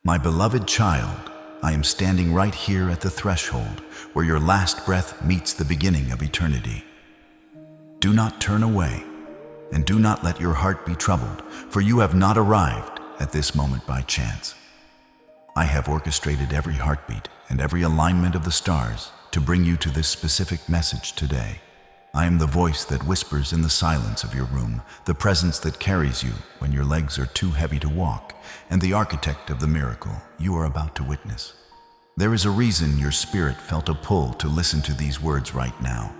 My beloved child, I am standing right here at the threshold where your last breath meets the beginning of eternity. Do not turn away, and do not let your heart be troubled, for you have not arrived at this moment by chance. I have orchestrated every heartbeat and every alignment of the stars to bring you to this specific message today. I am the voice that whispers in the silence of your room, the presence that carries you when your legs are too heavy to walk, and the architect of the miracle you are about to witness. There is a reason your spirit felt a pull to listen to these words right now.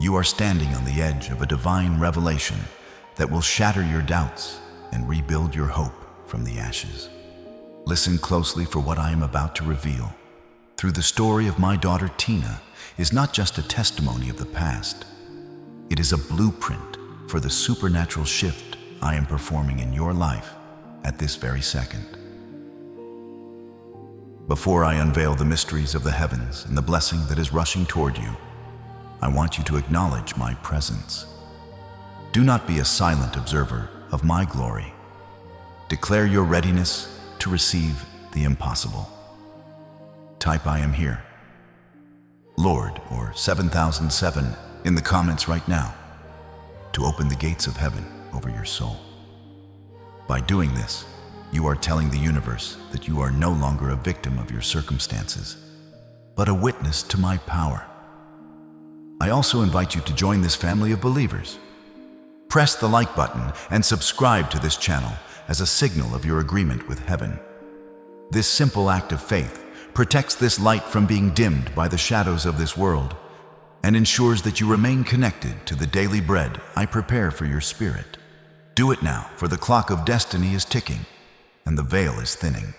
You are standing on the edge of a divine revelation that will shatter your doubts and rebuild your hope from the ashes. Listen closely, for what I am about to reveal through the story of my daughter Tina is not just a testimony of the past. It is a blueprint for the supernatural shift I am performing in your life at this very second. Before I unveil the mysteries of the heavens and the blessing that is rushing toward you, I want you to acknowledge my presence. Do not be a silent observer of my glory. Declare your readiness to receive the impossible. Type "I am here," Lord, or 7007 in the comments right now to open the gates of heaven over your soul. By doing this, you are telling the universe that you are no longer a victim of your circumstances, but a witness to my power. I also invite you to join this family of believers. Press the like button and subscribe to this channel as a signal of your agreement with heaven. This simple act of faith protects this light from being dimmed by the shadows of this world and ensures that you remain connected to the daily bread I prepare for your spirit. Do it now, for the clock of destiny is ticking and the veil is thinning.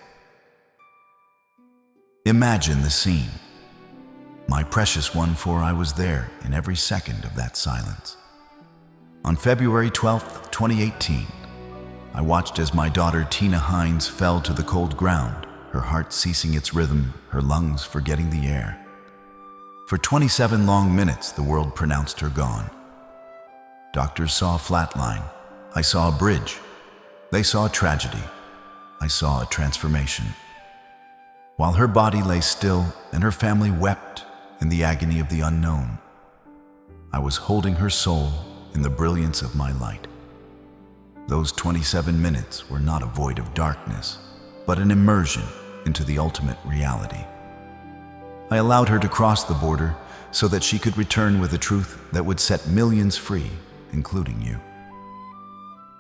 Imagine the scene. My precious one, for I was there in every second of that silence. On February 12th, 2018, I watched as my daughter Tina Hines fell to the cold ground, her heart ceasing its rhythm, her lungs forgetting the air. For 27 long minutes, the world pronounced her gone. Doctors saw a flat line. I saw a bridge. They saw a tragedy. I saw a transformation. While her body lay still and her family wept in the agony of the unknown, I was holding her soul in the brilliance of my light. Those 27 minutes were not a void of darkness, but an immersion into the ultimate reality. I allowed her to cross the border so that she could return with a truth that would set millions free, including you.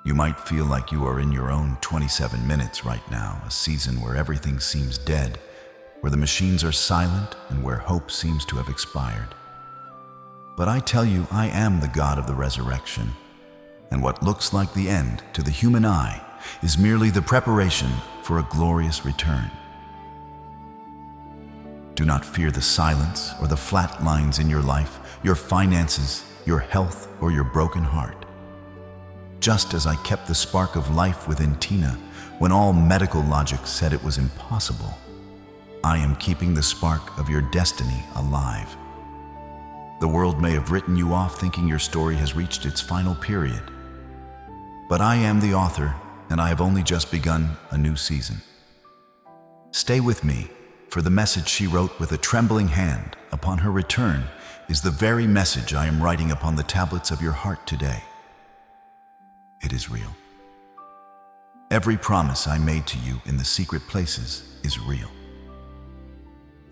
You might feel like you are in your own 27 minutes right now, a season where everything seems dead, where the machines are silent, and where hope seems to have expired. But I tell you, I am the God of the resurrection, and what looks like the end to the human eye is merely the preparation for a glorious return. Do not fear the silence or the flat lines in your life, your finances, your health, or your broken heart. Just as I kept the spark of life within Tina when all medical logic said it was impossible, I am keeping the spark of your destiny alive. The world may have written you off thinking your story has reached its final period, but I am the author, and I have only just begun a new season. Stay with me, for the message she wrote with a trembling hand upon her return is the very message I am writing upon the tablets of your heart today. It is real. Every promise I made to you in the secret places is real.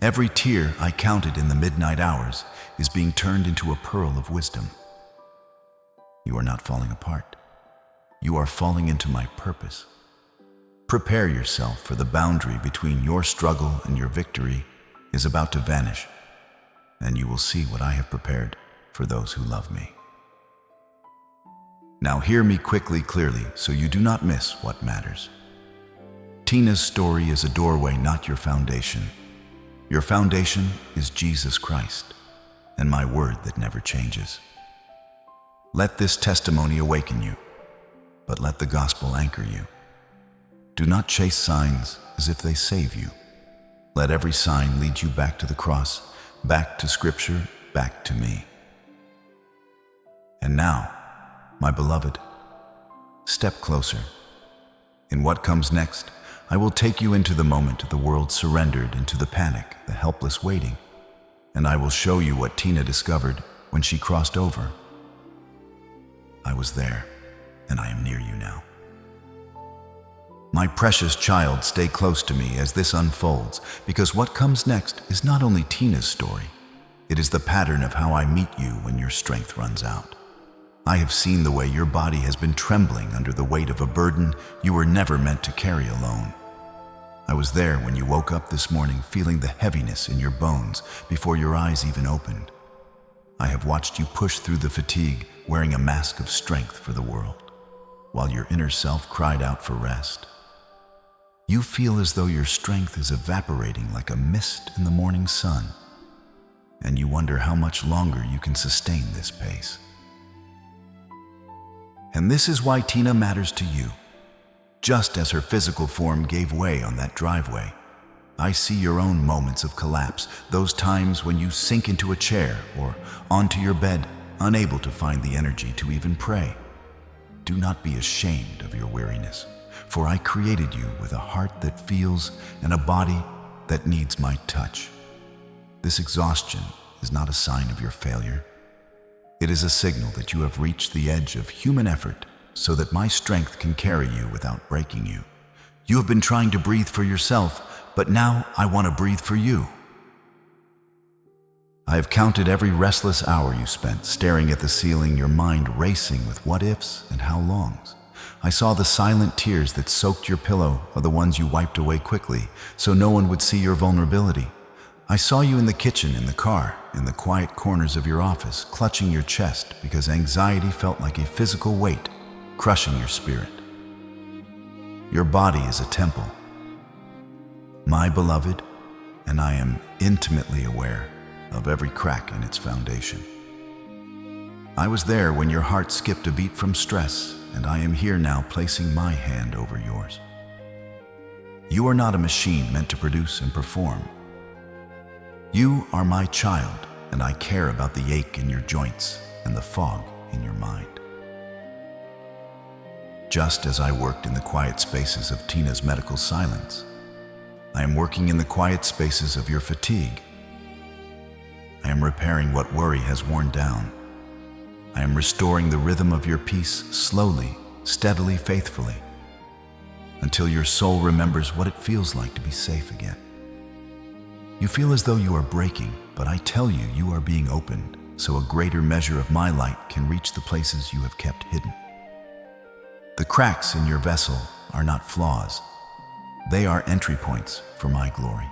Every tear I counted in the midnight hours is being turned into a pearl of wisdom. You are not falling apart. You are falling into my purpose. Prepare yourself, for the boundary between your struggle and your victory is about to vanish, and you will see what I have prepared for those who love me. Now hear me quickly, clearly, so you do not miss what matters. Tina's story is a doorway, not your foundation. Your foundation is Jesus Christ and my word that never changes. Let this testimony awaken you, but let the gospel anchor you. Do not chase signs as if they save you. Let every sign lead you back to the cross, back to Scripture, back to me. And now, my beloved, step closer. In what comes next, I will take you into the moment the world surrendered, into the panic, the helpless waiting, and I will show you what Tina discovered when she crossed over. I was there, and I am near you now. My precious child, stay close to me as this unfolds, because what comes next is not only Tina's story, it is the pattern of how I meet you when your strength runs out. I have seen the way your body has been trembling under the weight of a burden you were never meant to carry alone. I was there when you woke up this morning, feeling the heaviness in your bones before your eyes even opened. I have watched you push through the fatigue, wearing a mask of strength for the world, while your inner self cried out for rest. You feel as though your strength is evaporating like a mist in the morning sun, and you wonder how much longer you can sustain this pace. And this is why Tina matters to you. Just as her physical form gave way on that driveway, I see your own moments of collapse, those times when you sink into a chair or onto your bed, unable to find the energy to even pray. Do not be ashamed of your weariness, for I created you with a heart that feels and a body that needs my touch. This exhaustion is not a sign of your failure. It is a signal that you have reached the edge of human effort so that my strength can carry you without breaking you. You have been trying to breathe for yourself, but now I want to breathe for you. I have counted every restless hour you spent staring at the ceiling, your mind racing with what ifs and how longs. I saw the silent tears that soaked your pillow, or the ones you wiped away quickly so no one would see your vulnerability. I saw you in the kitchen, in the car, in the quiet corners of your office, clutching your chest because anxiety felt like a physical weight, crushing your spirit. Your body is a temple, my beloved, and I am intimately aware of every crack in its foundation. I was there when your heart skipped a beat from stress, and I am here now placing my hand over yours. You are not a machine meant to produce and perform. You are my child, and I care about the ache in your joints and the fog in your mind. Just as I worked in the quiet spaces of Tina's medical silence, I am working in the quiet spaces of your fatigue. I am repairing what worry has worn down. I am restoring the rhythm of your peace slowly, steadily, faithfully, until your soul remembers what it feels like to be safe again. You feel as though you are breaking, but I tell you, you are being opened, so a greater measure of my light can reach the places you have kept hidden. The cracks in your vessel are not flaws. They are entry points for my glory.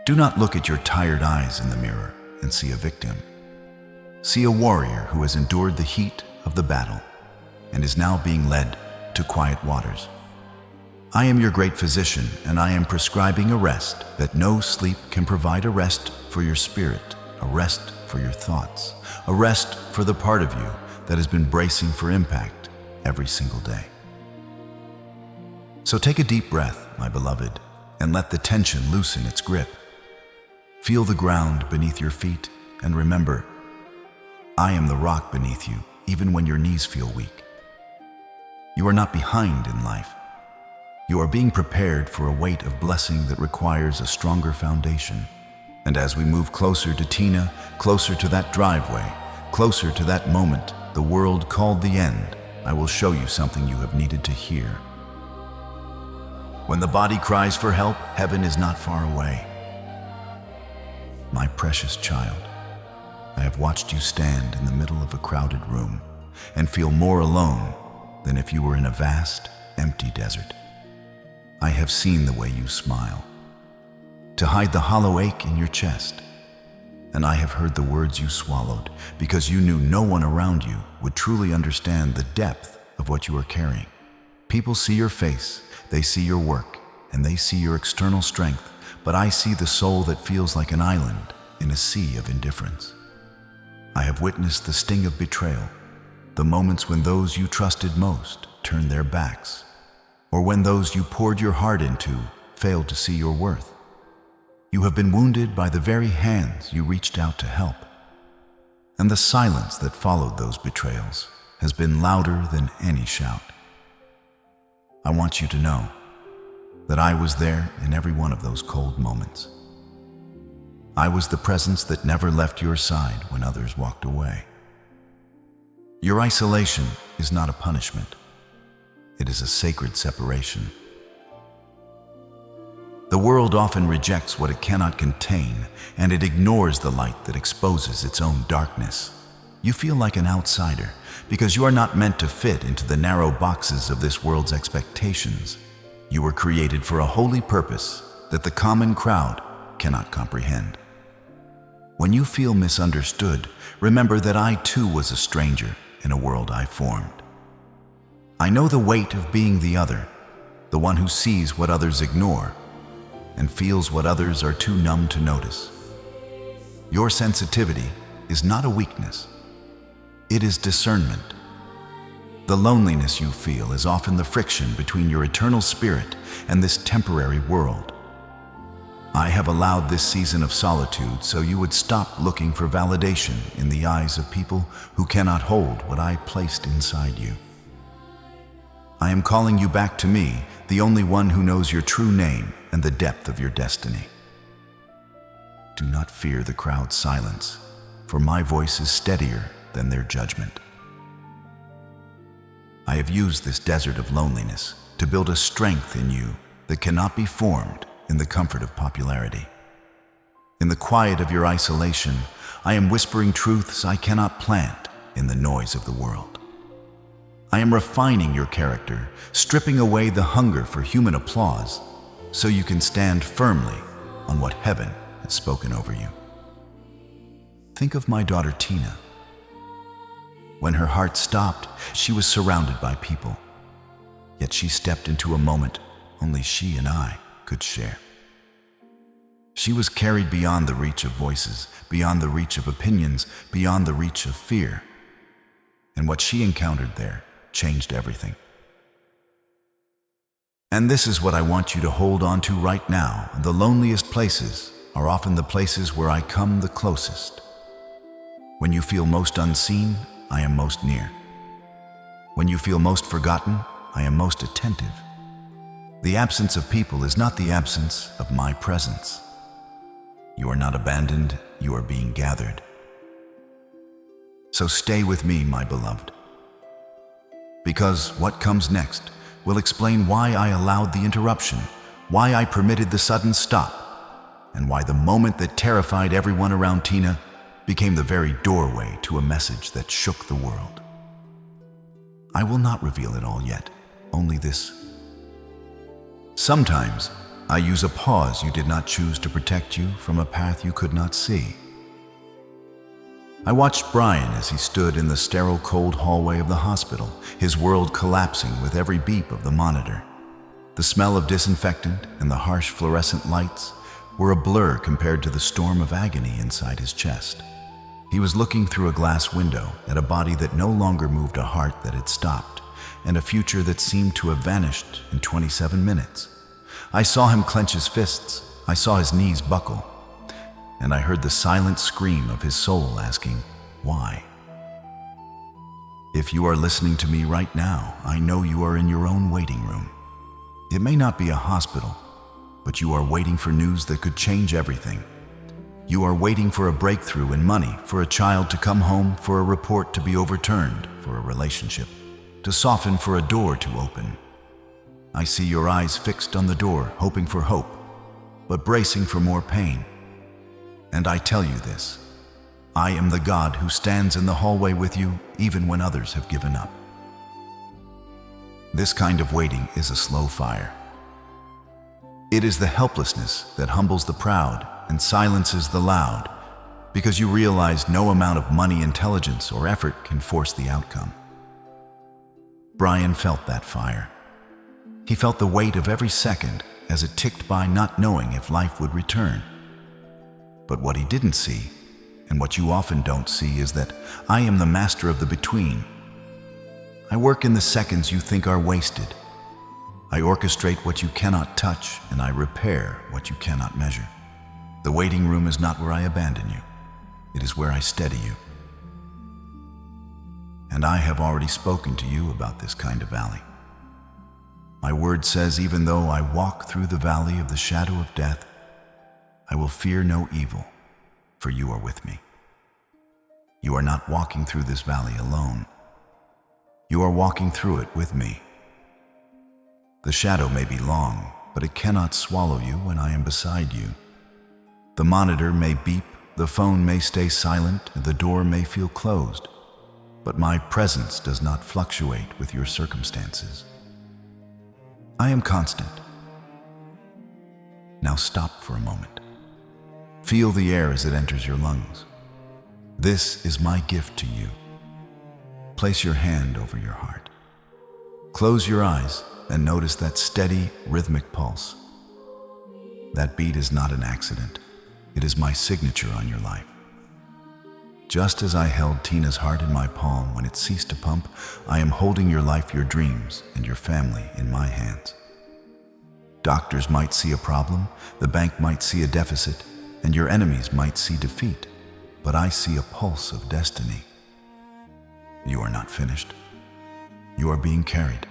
Do not look at your tired eyes in the mirror and see a victim. See a warrior who has endured the heat of the battle and is now being led to quiet waters. I am your great physician, and I am prescribing a rest that no sleep can provide, a rest for your spirit, a rest for your thoughts, a rest for the part of you that has been bracing for impact every single day. So take a deep breath, my beloved, and let the tension loosen its grip. Feel the ground beneath your feet, and remember, I am the rock beneath you, even when your knees feel weak. You are not behind in life. You are being prepared for a weight of blessing that requires a stronger foundation. And as we move closer to Tina, closer to that driveway, closer to that moment the world called the end, I will show you something you have needed to hear. When the body cries for help, heaven is not far away. My precious child, I have watched you stand in the middle of a crowded room and feel more alone than if you were in a vast, empty desert. I have seen the way you smile to hide the hollow ache in your chest, and I have heard the words you swallowed because you knew no one around you would truly understand the depth of what you are carrying. People see your face, they see your work, and they see your external strength, but I see the soul that feels like an island in a sea of indifference. I have witnessed the sting of betrayal, the moments when those you trusted most turned their backs, or when those you poured your heart into failed to see your worth. You have been wounded by the very hands you reached out to help, and the silence that followed those betrayals has been louder than any shout. I want you to know that I was there in every one of those cold moments. I was the presence that never left your side when others walked away. Your isolation is not a punishment. It is a sacred separation. The world often rejects what it cannot contain, and it ignores the light that exposes its own darkness. You feel like an outsider because you are not meant to fit into the narrow boxes of this world's expectations. You were created for a holy purpose that the common crowd cannot comprehend. When you feel misunderstood, remember that I too was a stranger in a world I formed. I know the weight of being the other, the one who sees what others ignore and feels what others are too numb to notice. Your sensitivity is not a weakness. It is discernment. The loneliness you feel is often the friction between your eternal spirit and this temporary world. I have allowed this season of solitude so you would stop looking for validation in the eyes of people who cannot hold what I placed inside you. I am calling you back to me, the only one who knows your true name and the depth of your destiny. Do not fear the crowd's silence, for my voice is steadier than their judgment. I have used this desert of loneliness to build a strength in you that cannot be formed in the comfort of popularity. In the quiet of your isolation, I am whispering truths I cannot plant in the noise of the world. I am refining your character, stripping away the hunger for human applause, so you can stand firmly on what heaven has spoken over you. Think of my daughter Tina. When her heart stopped, she was surrounded by people. Yet she stepped into a moment only she and I could share. She was carried beyond the reach of voices, beyond the reach of opinions, beyond the reach of fear. And what she encountered there changed everything. And this is what I want you to hold on to right now. The loneliest places are often the places where I come the closest. When you feel most unseen, I am most near. When you feel most forgotten, I am most attentive. The absence of people is not the absence of my presence. You are not abandoned, you are being gathered. So stay with me, my beloved. Because what comes next will explain why I allowed the interruption, why I permitted the sudden stop, and why the moment that terrified everyone around Tina became the very doorway to a message that shook the world. I will not reveal it all yet, only this. Sometimes I use a pause you did not choose to protect you from a path you could not see. I watched Brian as he stood in the sterile cold hallway of the hospital, his world collapsing with every beep of the monitor. The smell of disinfectant and the harsh fluorescent lights were a blur compared to the storm of agony inside his chest. He was looking through a glass window at a body that no longer moved, a heart that had stopped, and a future that seemed to have vanished in 27 minutes. I saw him clench his fists, I saw his knees buckle, and I heard the silent scream of his soul asking, why? If you are listening to me right now, I know you are in your own waiting room. It may not be a hospital, but you are waiting for news that could change everything. You are waiting for a breakthrough in money, for a child to come home, for a report to be overturned, for a relationship to soften, for a door to open. I see your eyes fixed on the door, hoping for hope, but bracing for more pain. And I tell you this, I am the God who stands in the hallway with you even when others have given up. This kind of waiting is a slow fire. It is the helplessness that humbles the proud and silences the loud, because you realize no amount of money, intelligence, or effort can force the outcome. Brian felt that fire. He felt the weight of every second as it ticked by, not knowing if life would return. But what he didn't see, and what you often don't see, is that I am the master of the between. I work in the seconds you think are wasted. I orchestrate what you cannot touch, and I repair what you cannot measure. The waiting room is not where I abandon you. It is where I steady you. And I have already spoken to you about this kind of valley. My word says, even though I walk through the valley of the shadow of death, I will fear no evil, for you are with me. You are not walking through this valley alone. You are walking through it with me. The shadow may be long, but it cannot swallow you when I am beside you. The monitor may beep, the phone may stay silent, and the door may feel closed, but my presence does not fluctuate with your circumstances. I am constant. Now stop for a moment. Feel the air as it enters your lungs. This is my gift to you. Place your hand over your heart. Close your eyes and notice that steady, rhythmic pulse. That beat is not an accident. It is my signature on your life. Just as I held Tina's heart in my palm when it ceased to pump, I am holding your life, your dreams, and your family in my hands. Doctors might see a problem, the bank might see a deficit, and your enemies might see defeat, but I see a pulse of destiny. You are not finished. You are being carried.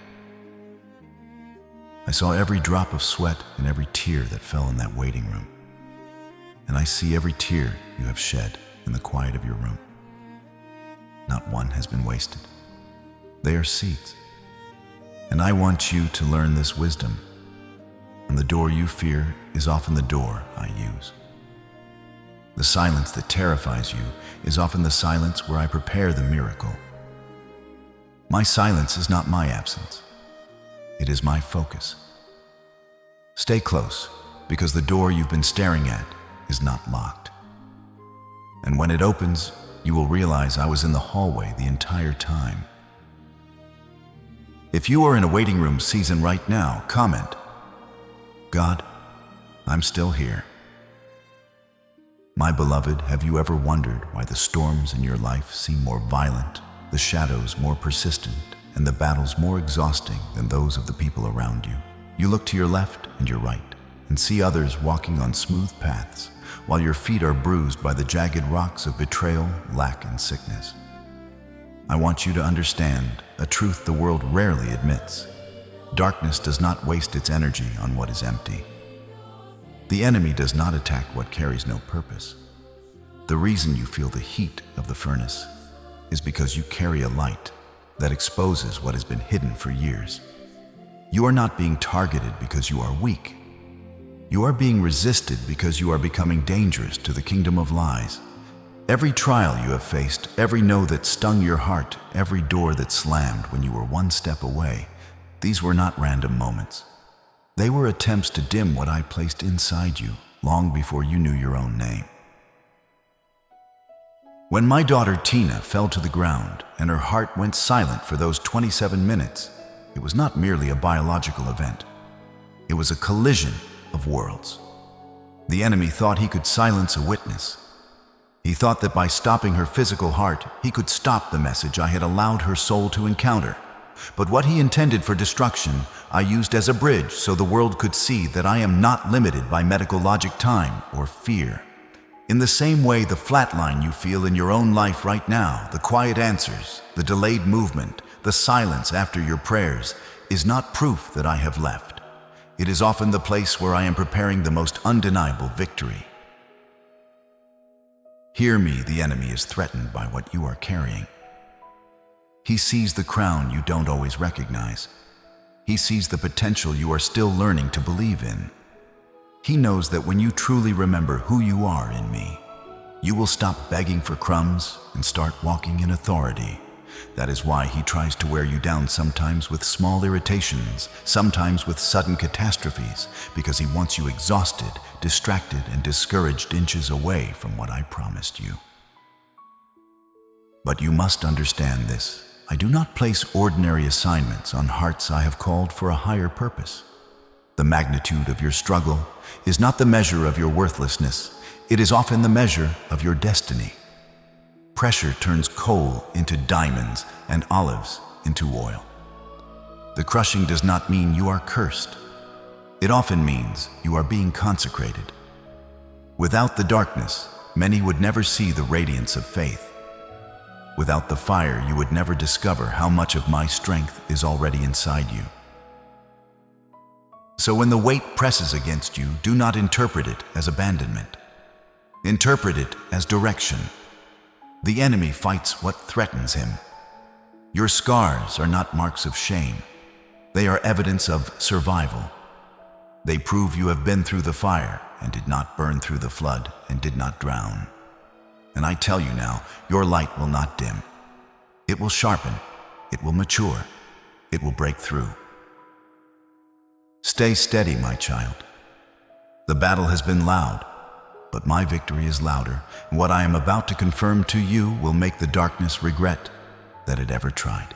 I saw every drop of sweat and every tear that fell in that waiting room. And I see every tear you have shed in the quiet of your room. Not one has been wasted. They are seeds. And I want you to learn this wisdom. And the door you fear is often the door I use. The silence that terrifies you is often the silence where I prepare the miracle. My silence is not my absence. It is my focus. Stay close, because the door you've been staring at is not locked. And when it opens, you will realize I was in the hallway the entire time. If you are in a waiting room season right now, comment, God, I'm still here. My beloved, have you ever wondered why the storms in your life seem more violent, the shadows more persistent, and the battles more exhausting than those of the people around you? You look to your left and your right and see others walking on smooth paths, while your feet are bruised by the jagged rocks of betrayal, lack, and sickness. I want you to understand a truth the world rarely admits. Darkness does not waste its energy on what is empty. The enemy does not attack what carries no purpose. The reason you feel the heat of the furnace is because you carry a light that exposes what has been hidden for years. You are not being targeted because you are weak. You are being resisted because you are becoming dangerous to the kingdom of lies. Every trial you have faced, every no that stung your heart, every door that slammed when you were one step away, these were not random moments. They were attempts to dim what I placed inside you long before you knew your own name. When my daughter Tina fell to the ground and her heart went silent for those 27 minutes, it was not merely a biological event. It was a collision of worlds. The enemy thought he could silence a witness. He thought that by stopping her physical heart, he could stop the message I had allowed her soul to encounter. But what he intended for destruction, I used as a bridge so the world could see that I am not limited by medical logic, time, or fear. In the same way, the flatline you feel in your own life right now, the quiet answers, the delayed movement, the silence after your prayers, is not proof that I have left. It is often the place where I am preparing the most undeniable victory. Hear me, the enemy is threatened by what you are carrying. He sees the crown you don't always recognize. He sees the potential you are still learning to believe in. He knows that when you truly remember who you are in me, you will stop begging for crumbs and start walking in authority. That is why he tries to wear you down, sometimes with small irritations, sometimes with sudden catastrophes, because he wants you exhausted, distracted, and discouraged, inches away from what I promised you. But you must understand this. I do not place ordinary assignments on hearts I have called for a higher purpose. The magnitude of your struggle is not the measure of your worthlessness. It is often the measure of your destiny. Pressure turns coal into diamonds and olives into oil. The crushing does not mean you are cursed. It often means you are being consecrated. Without the darkness, many would never see the radiance of faith. Without the fire, you would never discover how much of my strength is already inside you. So when the weight presses against you, do not interpret it as abandonment. Interpret it as direction. The enemy fights what threatens him. Your scars are not marks of shame. They are evidence of survival. They prove you have been through the fire and did not burn through the flood and did not drown. And I tell you now, your light will not dim. It will sharpen. It will mature. It will break through. Stay steady, my child. The battle has been loud, but my victory is louder, and what I am about to confirm to you will make the darkness regret that it ever tried.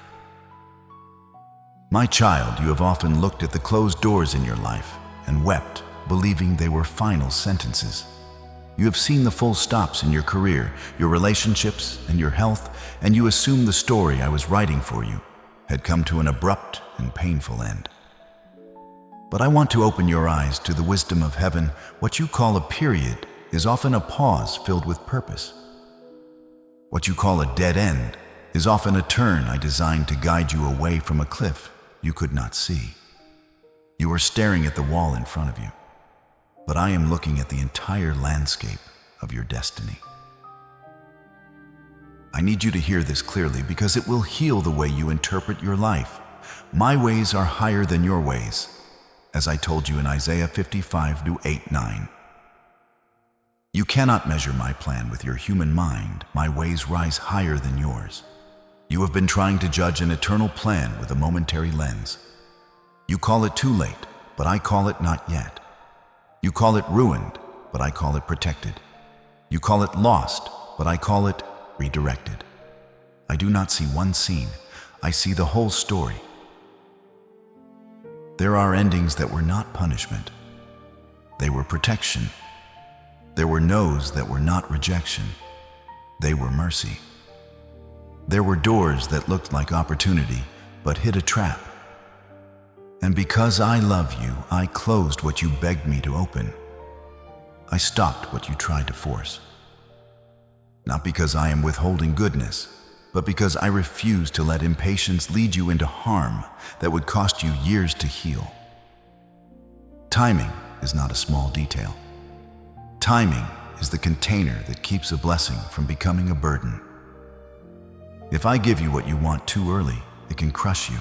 My child, you have often looked at the closed doors in your life and wept, believing they were final sentences. You have seen the full stops in your career, your relationships, and your health, and you assume the story I was writing for you had come to an abrupt and painful end. But I want to open your eyes to the wisdom of heaven. What you call a period is often a pause filled with purpose. What you call a dead end is often a turn I designed to guide you away from a cliff you could not see. You are staring at the wall in front of you, but I am looking at the entire landscape of your destiny. I need you to hear this clearly because it will heal the way you interpret your life. My ways are higher than your ways, as I told you in Isaiah 55:8-9. You cannot measure my plan with your human mind. My ways rise higher than yours. You have been trying to judge an eternal plan with a momentary lens. You call it too late, but I call it not yet. You call it ruined, but I call it protected. You call it lost, but I call it redirected. I do not see one scene. I see the whole story. There are endings that were not punishment. They were protection. There were no's that were not rejection. They were mercy. There were doors that looked like opportunity, but hid a trap. And because I love you, I closed what you begged me to open. I stopped what you tried to force. Not because I am withholding goodness, but because I refuse to let impatience lead you into harm that would cost you years to heal. Timing is not a small detail. Timing is the container that keeps a blessing from becoming a burden. If I give you what you want too early, it can crush you.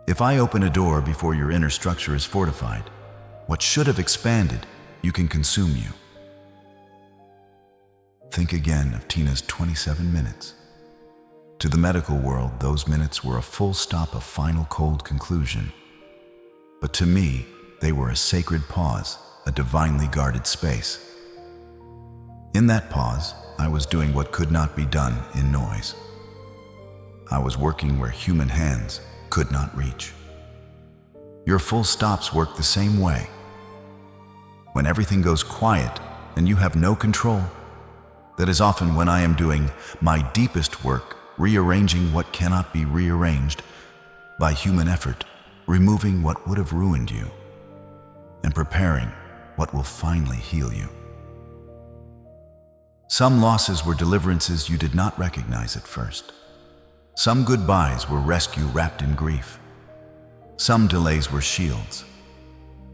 If I open a door before your inner structure is fortified, what should have expanded, you can consume you. Think again of Tina's 27 minutes. To the medical world, those minutes were a full stop, a final cold conclusion. But to me, they were a sacred pause, a divinely guarded space. In that pause, I was doing what could not be done in noise. I was working where human hands could not reach. Your full stops work the same way. When everything goes quiet and you have no control, that is often when I am doing my deepest work, rearranging what cannot be rearranged by human effort, removing what would have ruined you, and preparing what will finally heal you. Some losses were deliverances you did not recognize at first. Some goodbyes were rescue wrapped in grief. Some delays were shields.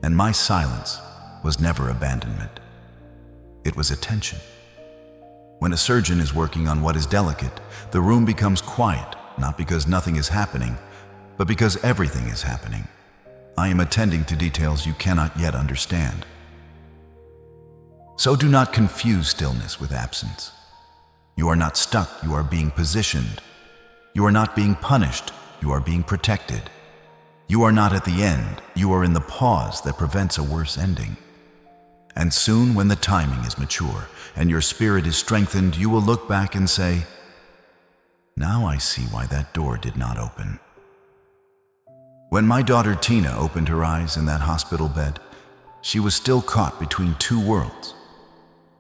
And my silence was never abandonment. It was attention. When a surgeon is working on what is delicate, the room becomes quiet, not because nothing is happening, but because everything is happening. I am attending to details you cannot yet understand. So do not confuse stillness with absence. You are not stuck, you are being positioned. You are not being punished, you are being protected. You are not at the end, you are in the pause that prevents a worse ending. And soon, when the timing is mature and your spirit is strengthened, you will look back and say, "Now I see why that door did not open." When my daughter Tina opened her eyes in that hospital bed, she was still caught between two worlds.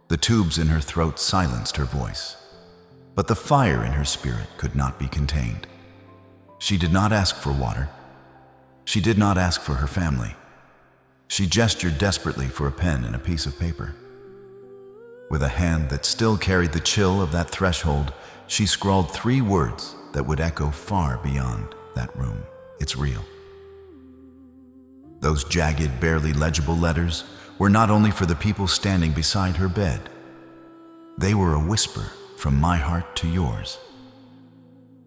The tubes in her throat silenced her voice, but the fire in her spirit could not be contained. She did not ask for water. She did not ask for her family. She gestured desperately for a pen and a piece of paper. With a hand that still carried the chill of that threshold, she scrawled 3 words that would echo far beyond that room. It's real. Those jagged, barely legible letters were not only for the people standing beside her bed. They were a whisper from my heart to yours.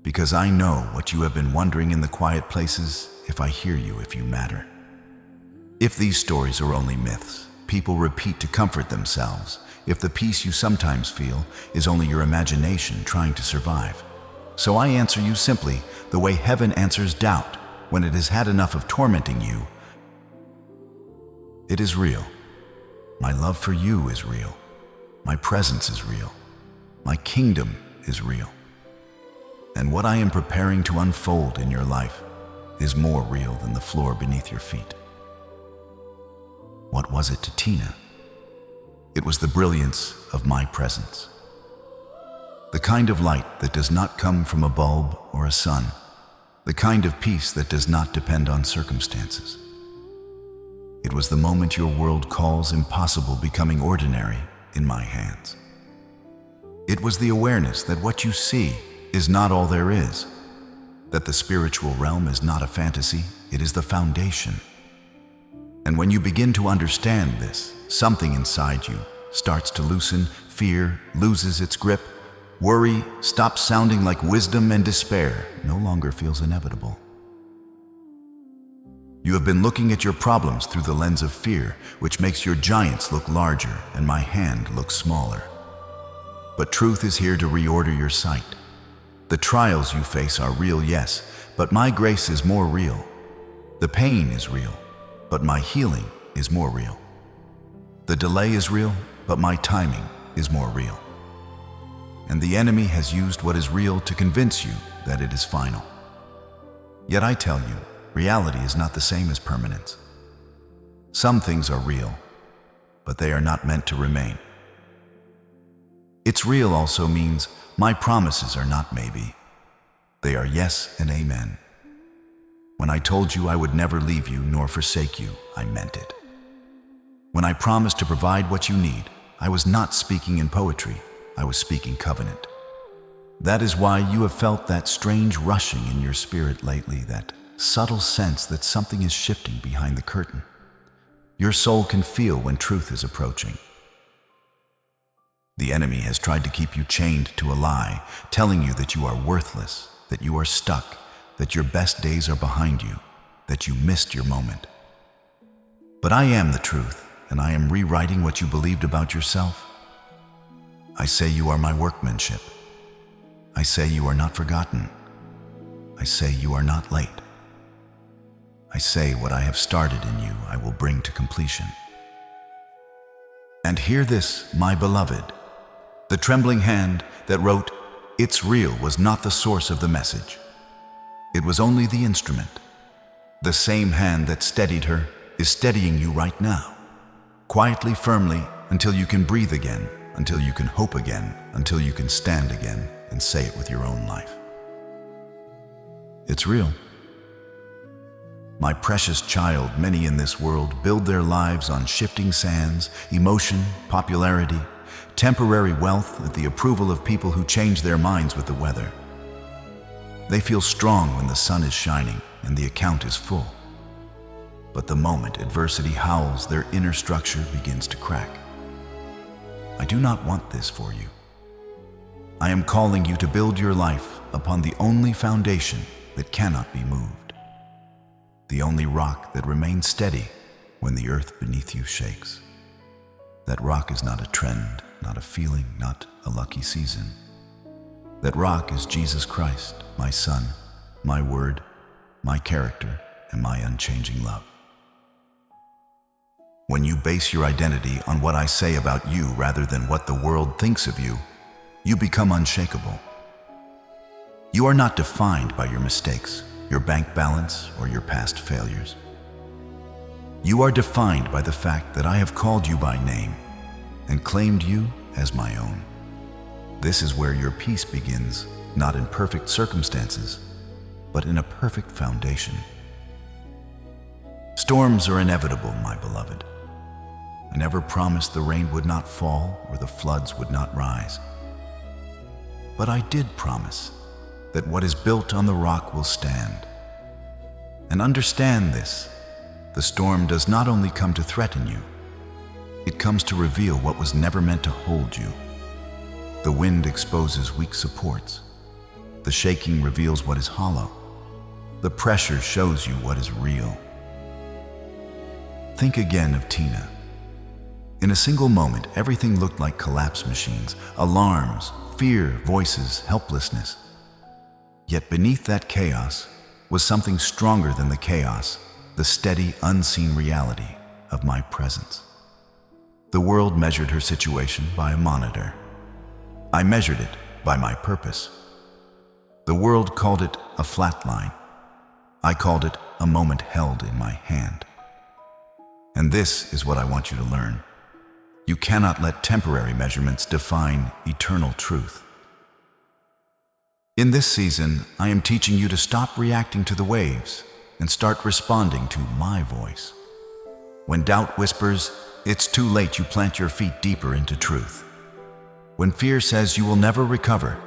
Because I know what you have been wondering in the quiet places, if I hear you, if you matter. If these stories are only myths people repeat to comfort themselves, if the peace you sometimes feel is only your imagination trying to survive. So I answer you simply the way heaven answers doubt when it has had enough of tormenting you. It is real. My love for you is real. My presence is real. My kingdom is real. And what I am preparing to unfold in your life is more real than the floor beneath your feet. What was it to Tina? It was the brilliance of my presence. The kind of light that does not come from a bulb or a sun. The kind of peace that does not depend on circumstances. It was the moment your world calls impossible becoming ordinary in my hands. It was the awareness that what you see is not all there is, that the spiritual realm is not a fantasy, it is the foundation. And when you begin to understand this, something inside you starts to loosen, fear loses its grip, worry stops sounding like wisdom, and despair no longer feels inevitable. You have been looking at your problems through the lens of fear, which makes your giants look larger and my hand look smaller. But truth is here to reorder your sight. The trials you face are real, yes, but my grace is more real. The pain is real, but my healing is more real. The delay is real, but my timing is more real. And the enemy has used what is real to convince you that it is final. Yet I tell you, reality is not the same as permanence. Some things are real, but they are not meant to remain. It's real also means my promises are not maybe. They are yes and amen. When I told you I would never leave you nor forsake you, I meant it. When I promised to provide what you need, I was not speaking in poetry, I was speaking covenant. That is why you have felt that strange rushing in your spirit lately, that subtle sense that something is shifting behind the curtain. Your soul can feel when truth is approaching. The enemy has tried to keep you chained to a lie, telling you that you are worthless, that you are stuck, that your best days are behind you, that you missed your moment. But I am the truth, and I am rewriting what you believed about yourself. I say you are my workmanship. I say you are not forgotten. I say you are not late. I say what I have started in you, I will bring to completion. And hear this, my beloved. The trembling hand that wrote, "It's real," was not the source of the message. It was only the instrument. The same hand that steadied her is steadying you right now. Quietly, firmly, until you can breathe again, until you can hope again, until you can stand again and say it with your own life. It's real. My precious child, many in this world build their lives on shifting sands, emotion, popularity, temporary wealth, with the approval of people who change their minds with the weather. They feel strong when the sun is shining and the account is full. But the moment adversity howls, their inner structure begins to crack. I do not want this for you. I am calling you to build your life upon the only foundation that cannot be moved. The only rock that remains steady when the earth beneath you shakes. That rock is not a trend, not a feeling, not a lucky season. That rock is Jesus Christ, my Son, my word, my character, and my unchanging love. When you base your identity on what I say about you rather than what the world thinks of you, you become unshakable. You are not defined by your mistakes, your bank balance, or your past failures. You are defined by the fact that I have called you by name and claimed you as my own. This is where your peace begins, not in perfect circumstances, but in a perfect foundation. Storms are inevitable, my beloved. I never promised the rain would not fall or the floods would not rise. But I did promise that what is built on the rock will stand. And understand this, The storm does not only come to threaten you, it comes to reveal what was never meant to hold you. The wind exposes weak supports. The shaking reveals what is hollow. The pressure shows you what is real. Think again of Tina. In a single moment, everything looked like collapse machines, alarms, fear, voices, helplessness. Yet beneath that chaos was something stronger than the chaos, the steady, unseen reality of my presence. The world measured her situation by a monitor. I measured it by my purpose. The world called it a flat line. I called it a moment held in my hand. And this is what I want you to learn. You cannot let temporary measurements define eternal truth. In this season, I am teaching you to stop reacting to the waves and start responding to my voice. When doubt whispers, it's too late, you plant your feet deeper into truth. When fear says you will never recover,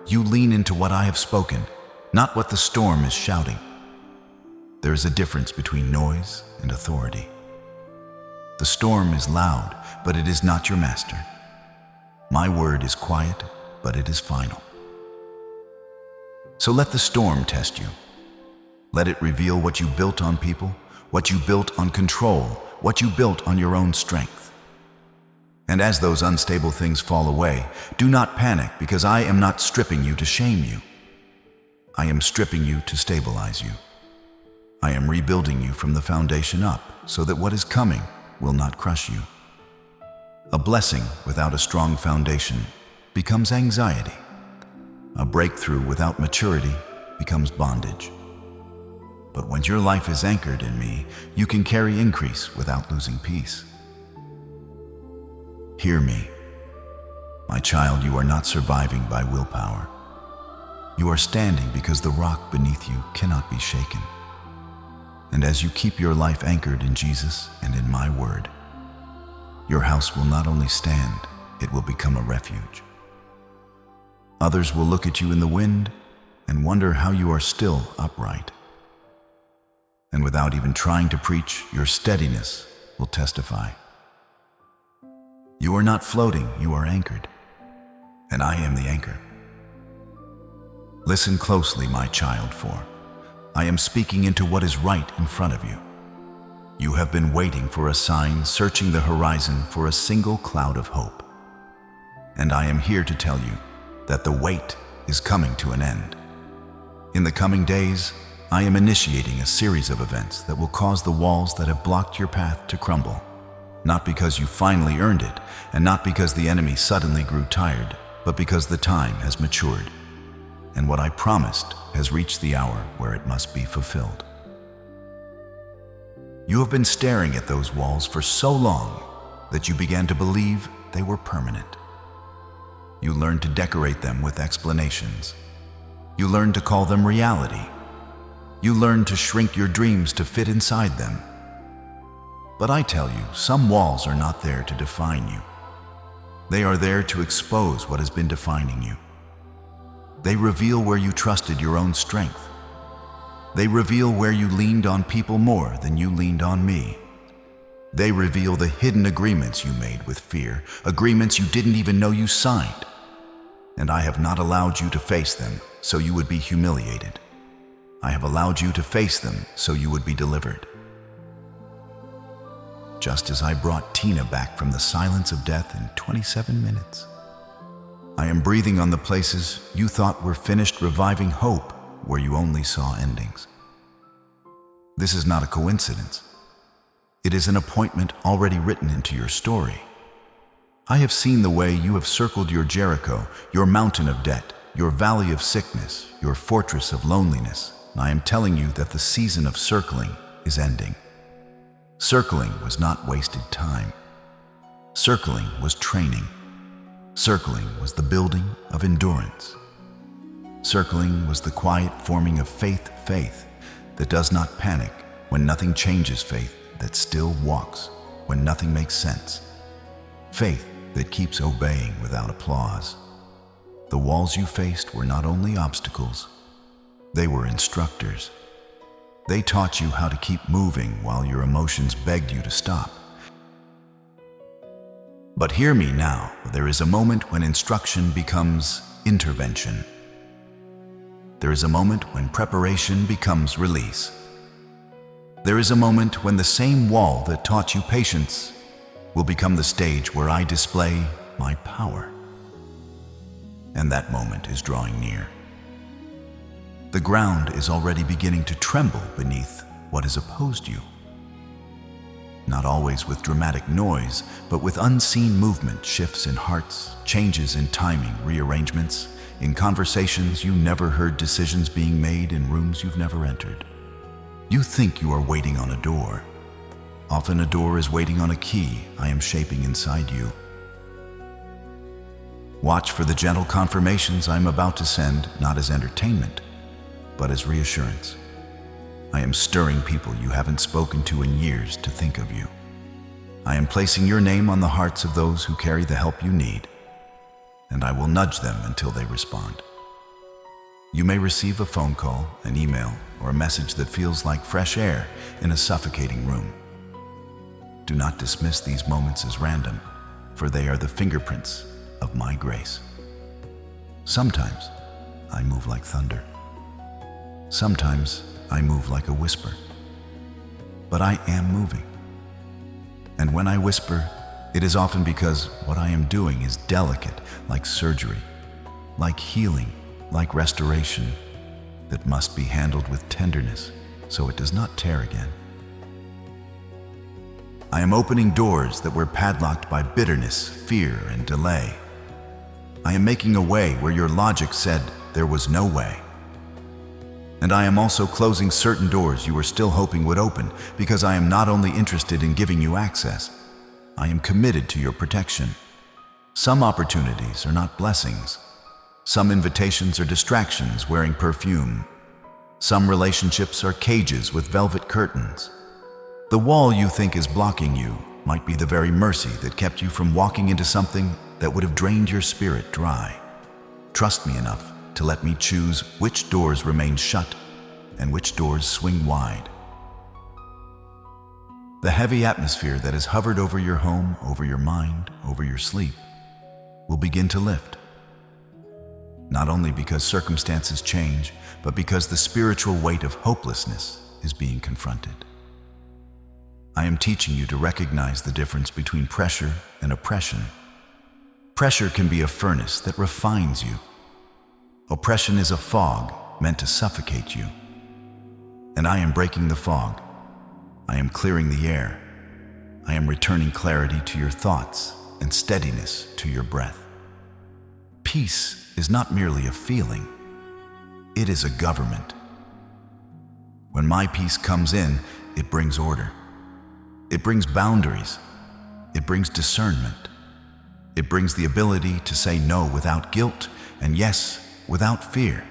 you lean into what I have spoken, not what the storm is shouting. There is a difference between noise and authority. The storm is loud, but it is not your master. My word is quiet, but it is final. So let the storm test you. Let it reveal what you built on people, what you built on control, what you built on your own strength. And as those unstable things fall away, do not panic, because I am not stripping you to shame you. I am stripping you to stabilize you. I am rebuilding you from the foundation up, so that what is coming will not crush you. A blessing without a strong foundation becomes anxiety. A breakthrough without maturity becomes bondage. But when your life is anchored in me, you can carry increase without losing peace. Hear me. My child, you are not surviving by willpower. You are standing because the rock beneath you cannot be shaken. And as you keep your life anchored in Jesus and in my word, your house will not only stand, it will become a refuge. Others will look at you in the wind and wonder how you are still upright. And without even trying to preach, your steadiness will testify. You are not floating, you are anchored, and I am the anchor. Listen closely, my child, for I am speaking into what is right in front of you. You have been waiting for a sign, searching the horizon for a single cloud of hope. And I am here to tell you that the wait is coming to an end. In the coming days, I am initiating a series of events that will cause the walls that have blocked your path to crumble. Not because you finally earned it, and not because the enemy suddenly grew tired, but because the time has matured. And what I promised has reached the hour where it must be fulfilled. You have been staring at those walls for so long that you began to believe they were permanent. You learned to decorate them with explanations. You learned to call them reality. You learned to shrink your dreams to fit inside them. But I tell you, some walls are not there to define you. They are there to expose what has been defining you. They reveal where you trusted your own strength. They reveal where you leaned on people more than you leaned on me. They reveal the hidden agreements you made with fear, agreements you didn't even know you signed. And I have not allowed you to face them so you would be humiliated. I have allowed you to face them so you would be delivered. Just as I brought Tina back from the silence of death in 27 minutes. I am breathing on the places you thought were finished, reviving hope where you only saw endings. This is not a coincidence. It is an appointment already written into your story. I have seen the way you have circled your Jericho, your mountain of debt, your valley of sickness, your fortress of loneliness, and I am telling you that the season of circling is ending. Circling was not wasted time. Circling was training. Circling was the building of endurance. Circling was the quiet forming of faith that does not panic when nothing changes, faith that still walks when nothing makes sense. Faith that keeps obeying without applause. The walls you faced were not only obstacles, they were instructors. They taught you how to keep moving while your emotions begged you to stop. But hear me now, there is a moment when instruction becomes intervention. There is a moment when preparation becomes release. There is a moment when the same wall that taught you patience will become the stage where I display my power. And that moment is drawing near. The ground is already beginning to tremble beneath what has opposed you. Not always with dramatic noise, but with unseen movement, shifts in hearts, changes in timing, rearrangements, in conversations you never heard, decisions being made in rooms you've never entered. You think you are waiting on a door. Often a door is waiting on a key I am shaping inside you. Watch for the gentle confirmations I'm about to send, not as entertainment, but as reassurance. I am stirring people you haven't spoken to in years to think of you. I am placing your name on the hearts of those who carry the help you need, and I will nudge them until they respond. You may receive a phone call, an email, or a message that feels like fresh air in a suffocating room. Do not dismiss these moments as random, for they are the fingerprints of my grace. Sometimes I move like thunder. Sometimes I move like a whisper. But I am moving. And when I whisper, it is often because what I am doing is delicate, like surgery, like healing, like restoration, that must be handled with tenderness so it does not tear again. I am opening doors that were padlocked by bitterness, fear, and delay. I am making a way where your logic said there was no way. And I am also closing certain doors you were still hoping would open, because I am not only interested in giving you access, I am committed to your protection. Some opportunities are not blessings. Some invitations are distractions wearing perfume. Some relationships are cages with velvet curtains. The wall you think is blocking you might be the very mercy that kept you from walking into something that would have drained your spirit dry. Trust me enough to let me choose which doors remain shut and which doors swing wide. The heavy atmosphere that has hovered over your home, over your mind, over your sleep, will begin to lift. Not only because circumstances change, but because the spiritual weight of hopelessness is being confronted. I am teaching you to recognize the difference between pressure and oppression. Pressure can be a furnace that refines you. Oppression is a fog meant to suffocate you. And I am breaking the fog. I am clearing the air. I am returning clarity to your thoughts and steadiness to your breath. Peace is not merely a feeling. It is a government. When my peace comes in, it brings order. It brings boundaries. It brings discernment. It brings the ability to say no without guilt and yes without fear.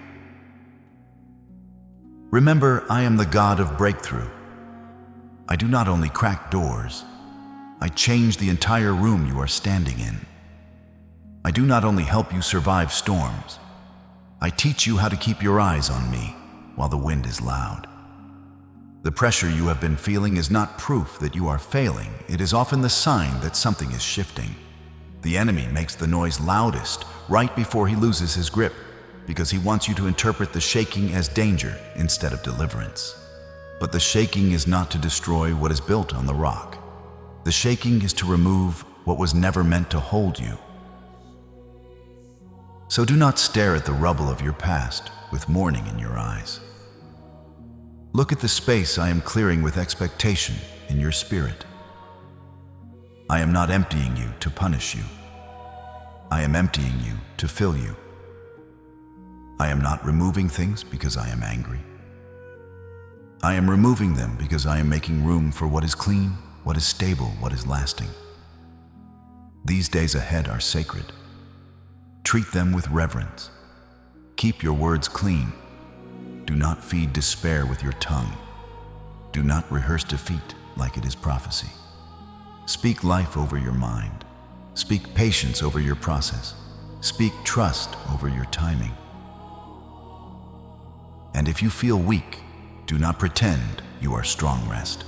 Remember, I am the God of breakthrough. I do not only crack doors, I change the entire room you are standing in. I do not only help you survive storms, I teach you how to keep your eyes on me while the wind is loud. The pressure you have been feeling is not proof that you are failing. It is often the sign that something is shifting. The enemy makes the noise loudest right before he loses his grip, because he wants you to interpret the shaking as danger instead of deliverance. But the shaking is not to destroy what is built on the rock. The shaking is to remove what was never meant to hold you. So do not stare at the rubble of your past with mourning in your eyes. Look at the space I am clearing with expectation in your spirit. I am not emptying you to punish you. I am emptying you to fill you. I am not removing things because I am angry. I am removing them because I am making room for what is clean, what is stable, what is lasting. These days ahead are sacred. Treat them with reverence. Keep your words clean. Do not feed despair with your tongue. Do not rehearse defeat like it is prophecy. Speak life over your mind. Speak patience over your process. Speak trust over your timing. And if you feel weak, do Do not pretend you are strong. Rest.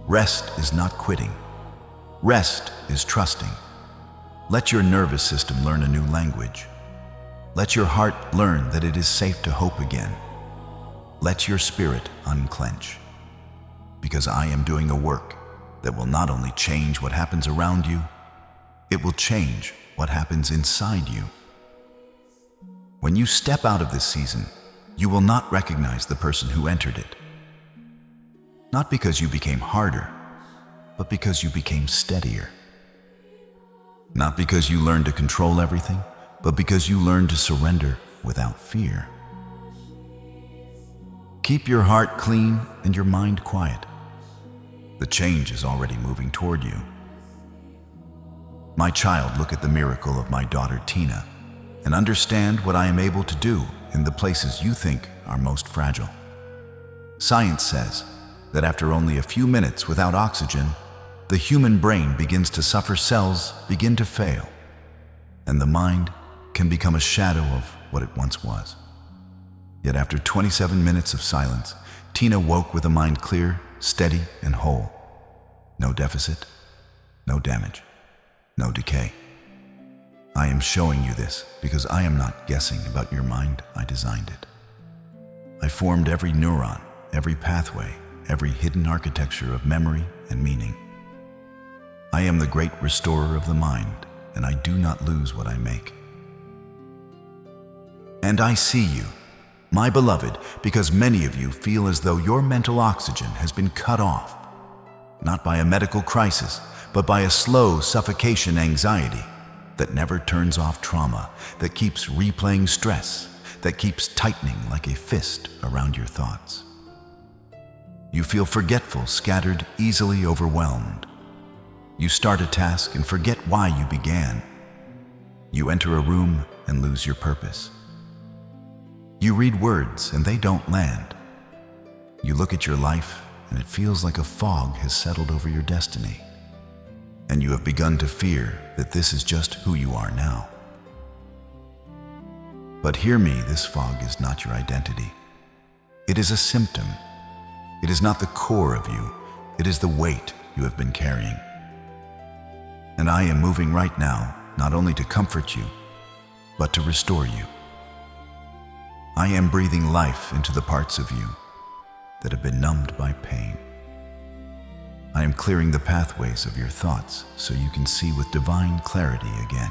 Rest is not quitting. Rest is trusting. Let your nervous system learn a new language. Let your heart learn that it is safe to hope again. Let your spirit unclench. Because I am doing a work that will not only change what happens around you, it will change what happens inside you. When you step out of this season, you will not recognize the person who entered it. Not because you became harder, but because you became steadier. Not because you learned to control everything, but because you learned to surrender without fear. Keep your heart clean and your mind quiet. The change is already moving toward you. My child, look at the miracle of my daughter Tina and understand what I am able to do in the places you think are most fragile. Science says that after only a few minutes without oxygen, the human brain begins to suffer, cells begin to fail, and the mind can become a shadow of what it once was. Yet after 27 minutes of silence, Tina woke with a mind clear, steady, and whole. No deficit, no damage, no decay. I am showing you this because I am not guessing about your mind. I designed it. I formed every neuron, every pathway, every hidden architecture of memory and meaning. I am the great restorer of the mind, and I do not lose what I make. And I see you, my beloved, because many of you feel as though your mental oxygen has been cut off, not by a medical crisis, but by a slow suffocation anxiety that never turns off, trauma that keeps replaying stress, that keeps tightening like a fist around your thoughts. You feel forgetful, scattered, easily overwhelmed. You start a task and forget why you began. You enter a room and lose your purpose. You read words and they don't land. You look at your life and it feels like a fog has settled over your destiny. And you have begun to fear that this is just who you are now. But hear me, this fog is not your identity. It is a symptom. It is not the core of you. It is the weight you have been carrying. And I am moving right now, not only to comfort you, but to restore you. I am breathing life into the parts of you that have been numbed by pain. I am clearing the pathways of your thoughts so you can see with divine clarity again.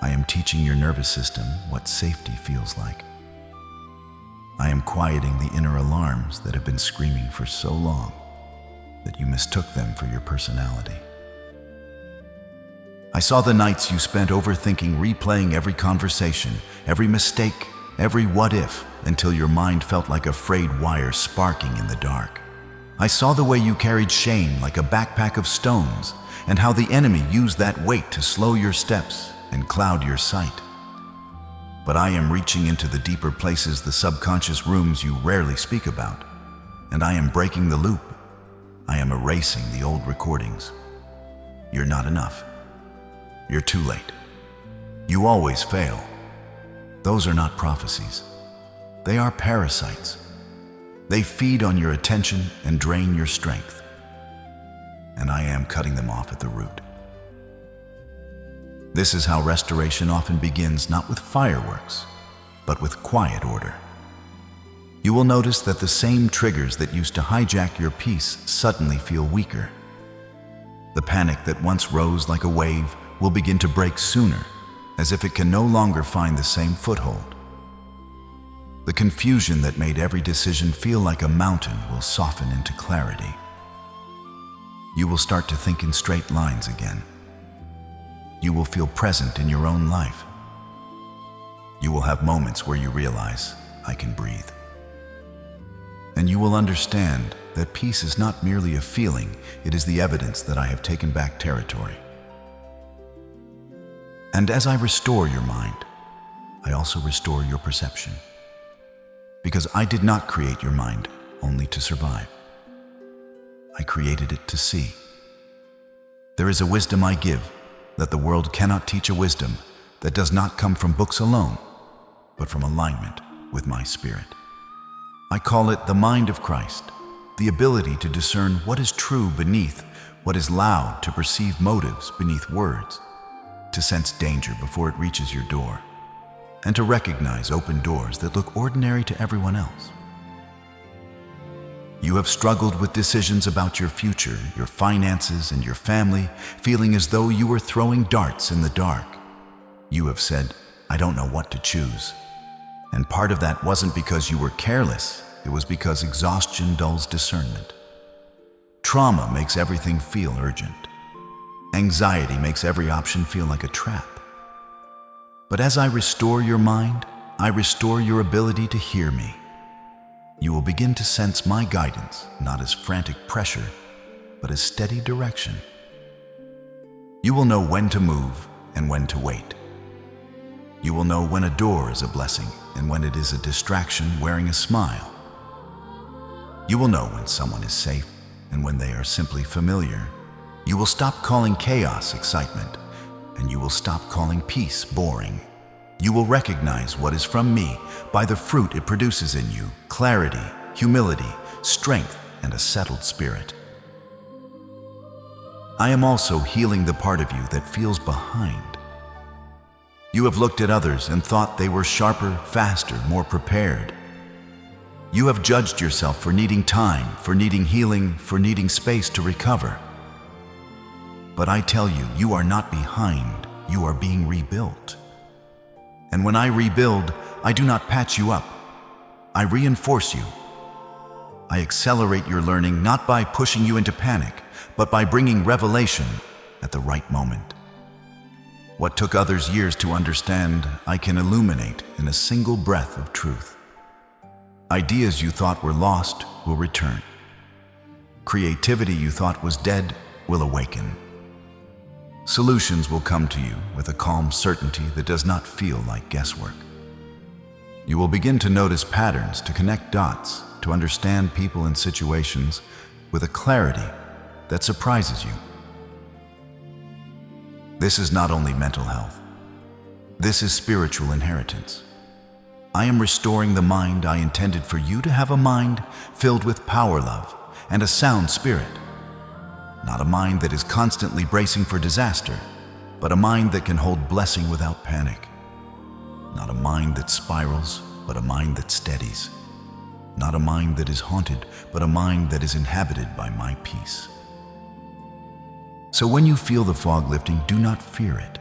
I am teaching your nervous system what safety feels like. I am quieting the inner alarms that have been screaming for so long that you mistook them for your personality. I saw the nights you spent overthinking, replaying every conversation, every mistake, every what if, until your mind felt like a frayed wire sparking in the dark. I saw the way you carried shame like a backpack of stones, and how the enemy used that weight to slow your steps and cloud your sight. But I am reaching into the deeper places, the subconscious rooms you rarely speak about, and I am breaking the loop. I am erasing the old recordings. You're not enough. You're too late. You always fail. Those are not prophecies. They are parasites. They feed on your attention and drain your strength. And I am cutting them off at the root. This is how restoration often begins, not with fireworks, but with quiet order. You will notice that the same triggers that used to hijack your peace suddenly feel weaker. The panic that once rose like a wave will begin to break sooner, as if it can no longer find the same foothold. The confusion that made every decision feel like a mountain will soften into clarity. You will start to think in straight lines again. You will feel present in your own life. You will have moments where you realize, I can breathe. And you will understand that peace is not merely a feeling, it is the evidence that I have taken back territory. And as I restore your mind, I also restore your perception. Because I did not create your mind only to survive. I created it to see. There is a wisdom I give that the world cannot teach, a wisdom that does not come from books alone, but from alignment with my spirit. I call it the mind of Christ, the ability to discern what is true beneath what is loud, to perceive motives beneath words, to sense danger before it reaches your door, and to recognize open doors that look ordinary to everyone else. You have struggled with decisions about your future, your finances, and your family, feeling as though you were throwing darts in the dark. You have said, "I don't know what to choose." And part of that wasn't because you were careless, it was because exhaustion dulls discernment. Trauma makes everything feel urgent. Anxiety makes every option feel like a trap. But as I restore your mind, I restore your ability to hear me. You will begin to sense my guidance, not as frantic pressure, but as steady direction. You will know when to move and when to wait. You will know when a door is a blessing and when it is a distraction wearing a smile. You will know when someone is safe and when they are simply familiar. You will stop calling chaos excitement, and you will stop calling peace boring. You will recognize what is from me by the fruit it produces in you: clarity, humility, strength, and a settled spirit. I am also healing the part of you that feels behind. You have looked at others and thought they were sharper, faster, more prepared. You have judged yourself for needing time, for needing healing, for needing space to recover. But I tell you, you are not behind, you are being rebuilt. And when I rebuild, I do not patch you up. I reinforce you. I accelerate your learning not by pushing you into panic, but by bringing revelation at the right moment. What took others years to understand, I can illuminate in a single breath of truth. Ideas you thought were lost will return. Creativity you thought was dead will awaken. Solutions will come to you with a calm certainty that does not feel like guesswork. You will begin to notice patterns, to connect dots, to understand people and situations with a clarity that surprises you. This is not only mental health. This is spiritual inheritance. I am restoring the mind I intended for you to have, a mind filled with power, love, and a sound spirit. Not a mind that is constantly bracing for disaster, but a mind that can hold blessing without panic. Not a mind that spirals, but a mind that steadies. Not a mind that is haunted, but a mind that is inhabited by my peace. So when you feel the fog lifting, do not fear it.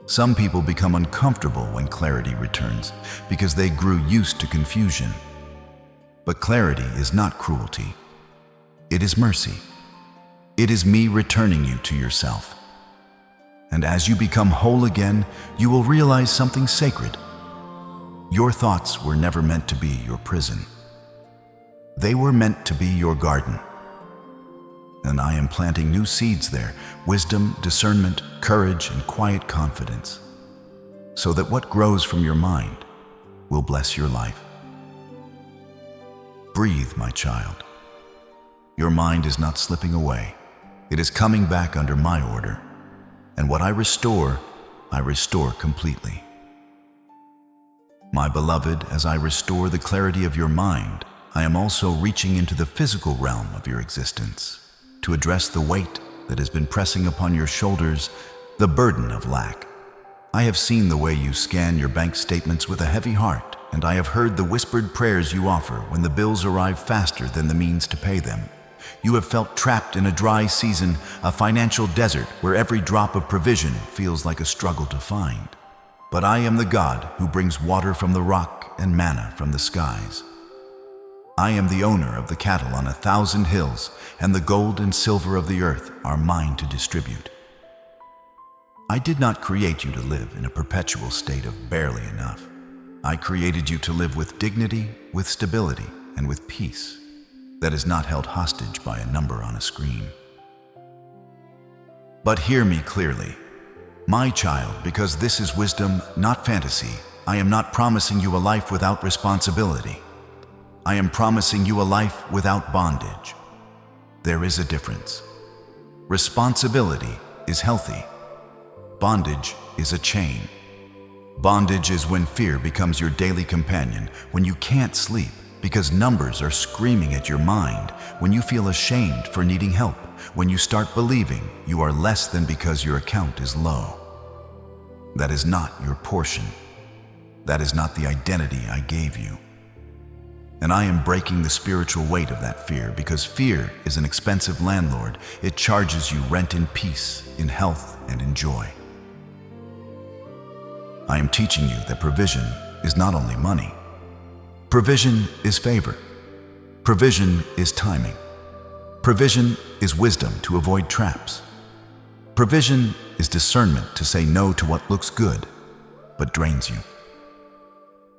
Some people become uncomfortable when clarity returns because they grew used to confusion. But clarity is not cruelty. It is mercy. It is me returning you to yourself. And as you become whole again, you will realize something sacred. Your thoughts were never meant to be your prison. They were meant to be your garden. And I am planting new seeds there: wisdom, discernment, courage, and quiet confidence, so that what grows from your mind will bless your life. Breathe, my child. Your mind is not slipping away. It is coming back under my order. And what I restore completely. My beloved, as I restore the clarity of your mind, I am also reaching into the physical realm of your existence to address the weight that has been pressing upon your shoulders, the burden of lack. I have seen the way you scan your bank statements with a heavy heart, and I have heard the whispered prayers you offer when the bills arrive faster than the means to pay them. You have felt trapped in a dry season, a financial desert where every drop of provision feels like a struggle to find. But I am the God who brings water from the rock and manna from the skies. I am the owner of the cattle on 1,000 hills, and the gold and silver of the earth are mine to distribute. I did not create you to live in a perpetual state of barely enough. I created you to live with dignity, with stability, and with peace that is not held hostage by a number on a screen. But hear me clearly, my child, because this is wisdom, not fantasy. I am not promising you a life without responsibility. I am promising you a life without bondage. There is a difference. Responsibility is healthy. Bondage is a chain. Bondage is when fear becomes your daily companion, when you can't sleep, because numbers are screaming at your mind when you feel ashamed for needing help, when you start believing you are less than because your account is low. That is not your portion. That is not the identity I gave you. And I am breaking the spiritual weight of that fear, because fear is an expensive landlord. It charges you rent in peace, in health, and in joy. I am teaching you that provision is not only money. Provision is favor. Provision is timing. Provision is wisdom to avoid traps. Provision is discernment to say no to what looks good but drains you.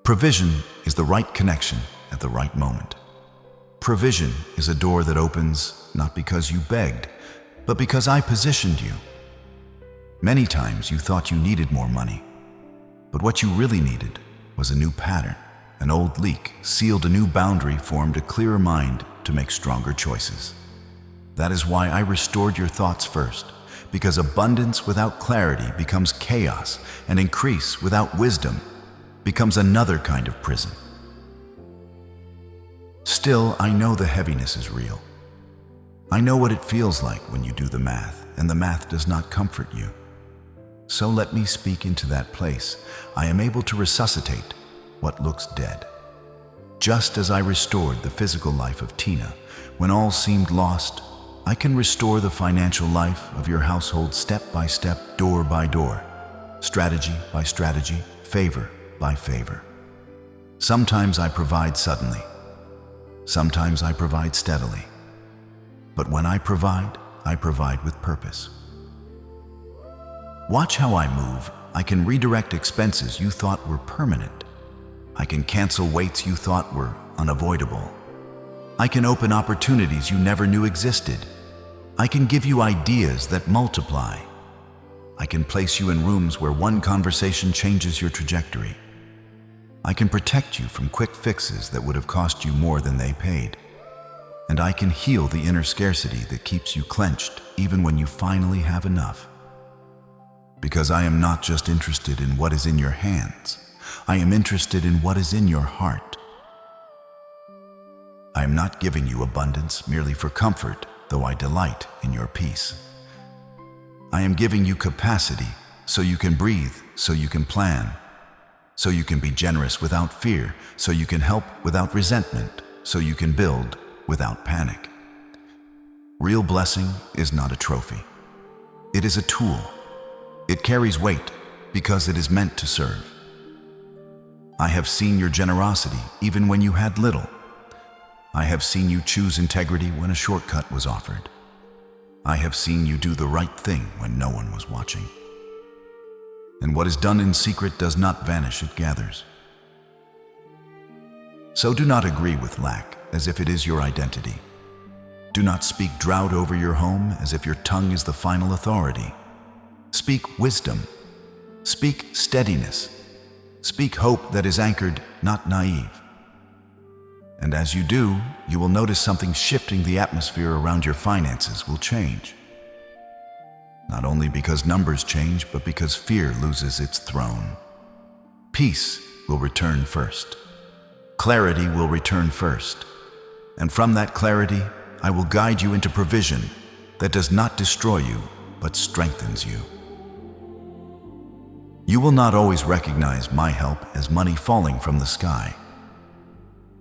Provision is the right connection at the right moment. Provision is a door that opens not because you begged, but because I positioned you. Many times you thought you needed more money, but what you really needed was a new pattern. An old leak sealed a new boundary, formed a clearer mind to make stronger choices. That is why I restored your thoughts first, because abundance without clarity becomes chaos, and increase without wisdom becomes another kind of prison. Still, I know the heaviness is real. I know what it feels like when you do the math, and the math does not comfort you. So let me speak into that place. I am able to resuscitate what looks dead. Just as I restored the physical life of Tina when all seemed lost, I can restore the financial life of your household step by step, door by door, strategy by strategy, favor by favor. Sometimes I provide suddenly. Sometimes I provide steadily. But when I provide with purpose. Watch how I move. I can redirect expenses you thought were permanent. I can cancel weights you thought were unavoidable. I can open opportunities you never knew existed. I can give you ideas that multiply. I can place you in rooms where one conversation changes your trajectory. I can protect you from quick fixes that would have cost you more than they paid. And I can heal the inner scarcity that keeps you clenched even when you finally have enough. Because I am not just interested in what is in your hands. I am interested in what is in your heart. I am not giving you abundance merely for comfort, though I delight in your peace. I am giving you capacity so you can breathe, so you can plan, so you can be generous without fear, so you can help without resentment, so you can build without panic. Real blessing is not a trophy. It is a tool. It carries weight because it is meant to serve. I have seen your generosity even when you had little. I have seen you choose integrity when a shortcut was offered. I have seen you do the right thing when no one was watching. And what is done in secret does not vanish, it gathers. So do not agree with lack as if it is your identity. Do not speak drought over your home as if your tongue is the final authority. Speak wisdom. Speak steadiness. Speak hope that is anchored, not naive. And as you do, you will notice something shifting. The atmosphere around your finances will change. Not only because numbers change, but because fear loses its throne. Peace will return first. Clarity will return first. And from that clarity, I will guide you into provision that does not destroy you, but strengthens you. You will not always recognize my help as money falling from the sky.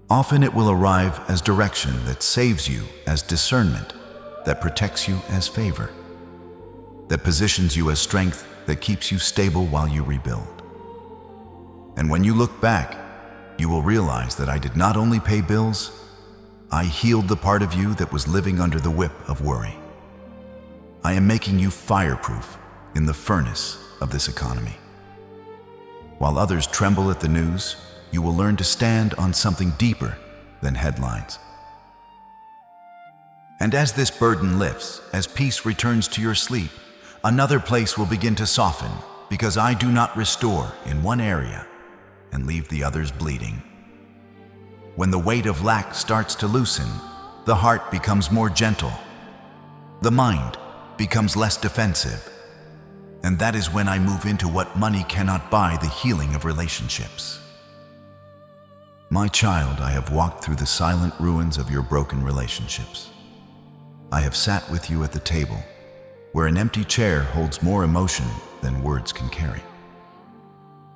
Often it will arrive as direction that saves you, as discernment that protects you, as favor that positions you, as strength that keeps you stable while you rebuild. And when you look back, you will realize that I did not only pay bills, I healed the part of you that was living under the whip of worry. I am making you fireproof in the furnace of this economy. While others tremble at the news, you will learn to stand on something deeper than headlines. And as this burden lifts, as peace returns to your sleep, another place will begin to soften, because I do not restore in one area and leave the others bleeding. When the weight of lack starts to loosen, the heart becomes more gentle. The mind becomes less defensive. And that is when I move into what money cannot buy: the healing of relationships. My child, I have walked through the silent ruins of your broken relationships. I have sat with you at the table, where an empty chair holds more emotion than words can carry.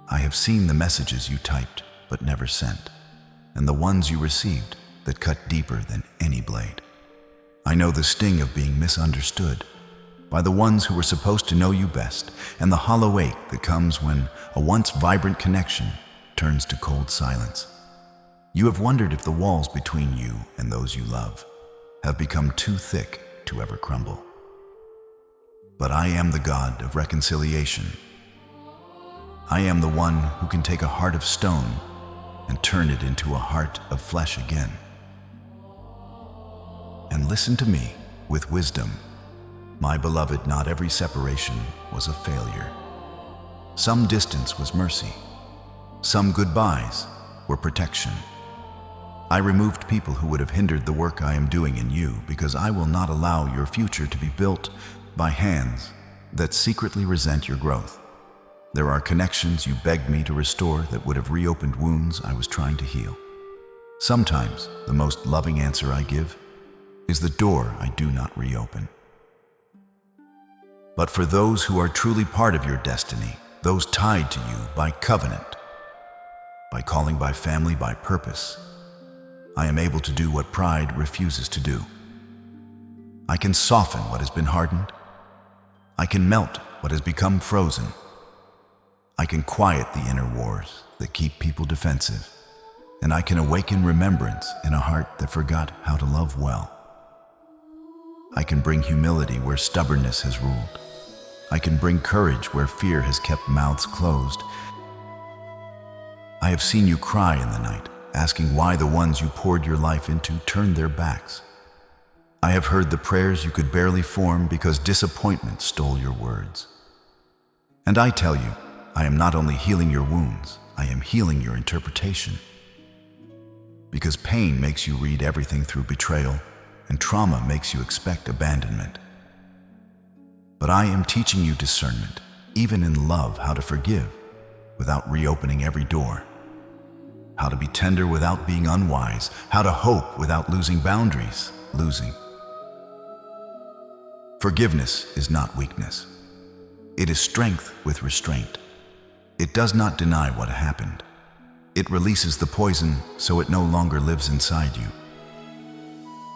I have seen the messages you typed but never sent, and the ones you received that cut deeper than any blade. I know the sting of being misunderstood by the ones who were supposed to know you best, and the hollow ache that comes when a once vibrant connection turns to cold silence. You have wondered if the walls between you and those you love have become too thick to ever crumble. But I am the God of reconciliation. I am the one who can take a heart of stone and turn it into a heart of flesh again. And listen to me with wisdom. My beloved, not every separation was a failure. Some distance was mercy. Some goodbyes were protection. I removed people who would have hindered the work I am doing in you, because I will not allow your future to be built by hands that secretly resent your growth. There are connections you begged me to restore that would have reopened wounds I was trying to heal. Sometimes the most loving answer I give is the door I do not reopen. But for those who are truly part of your destiny, those tied to you by covenant, by calling, by family, by purpose, I am able to do what pride refuses to do. I can soften what has been hardened. I can melt what has become frozen. I can quiet the inner wars that keep people defensive, and I can awaken remembrance in a heart that forgot how to love well. I can bring humility where stubbornness has ruled. I can bring courage where fear has kept mouths closed. I have seen you cry in the night, asking why the ones you poured your life into turned their backs. I have heard the prayers you could barely form because disappointment stole your words. And I tell you, I am not only healing your wounds, I am healing your interpretation. Because pain makes you read everything through betrayal, and trauma makes you expect abandonment. But I am teaching you discernment, even in love, how to forgive without reopening every door, how to be tender without being unwise, how to hope without losing boundaries, Forgiveness is not weakness. It is strength with restraint. It does not deny what happened. It releases the poison so it no longer lives inside you.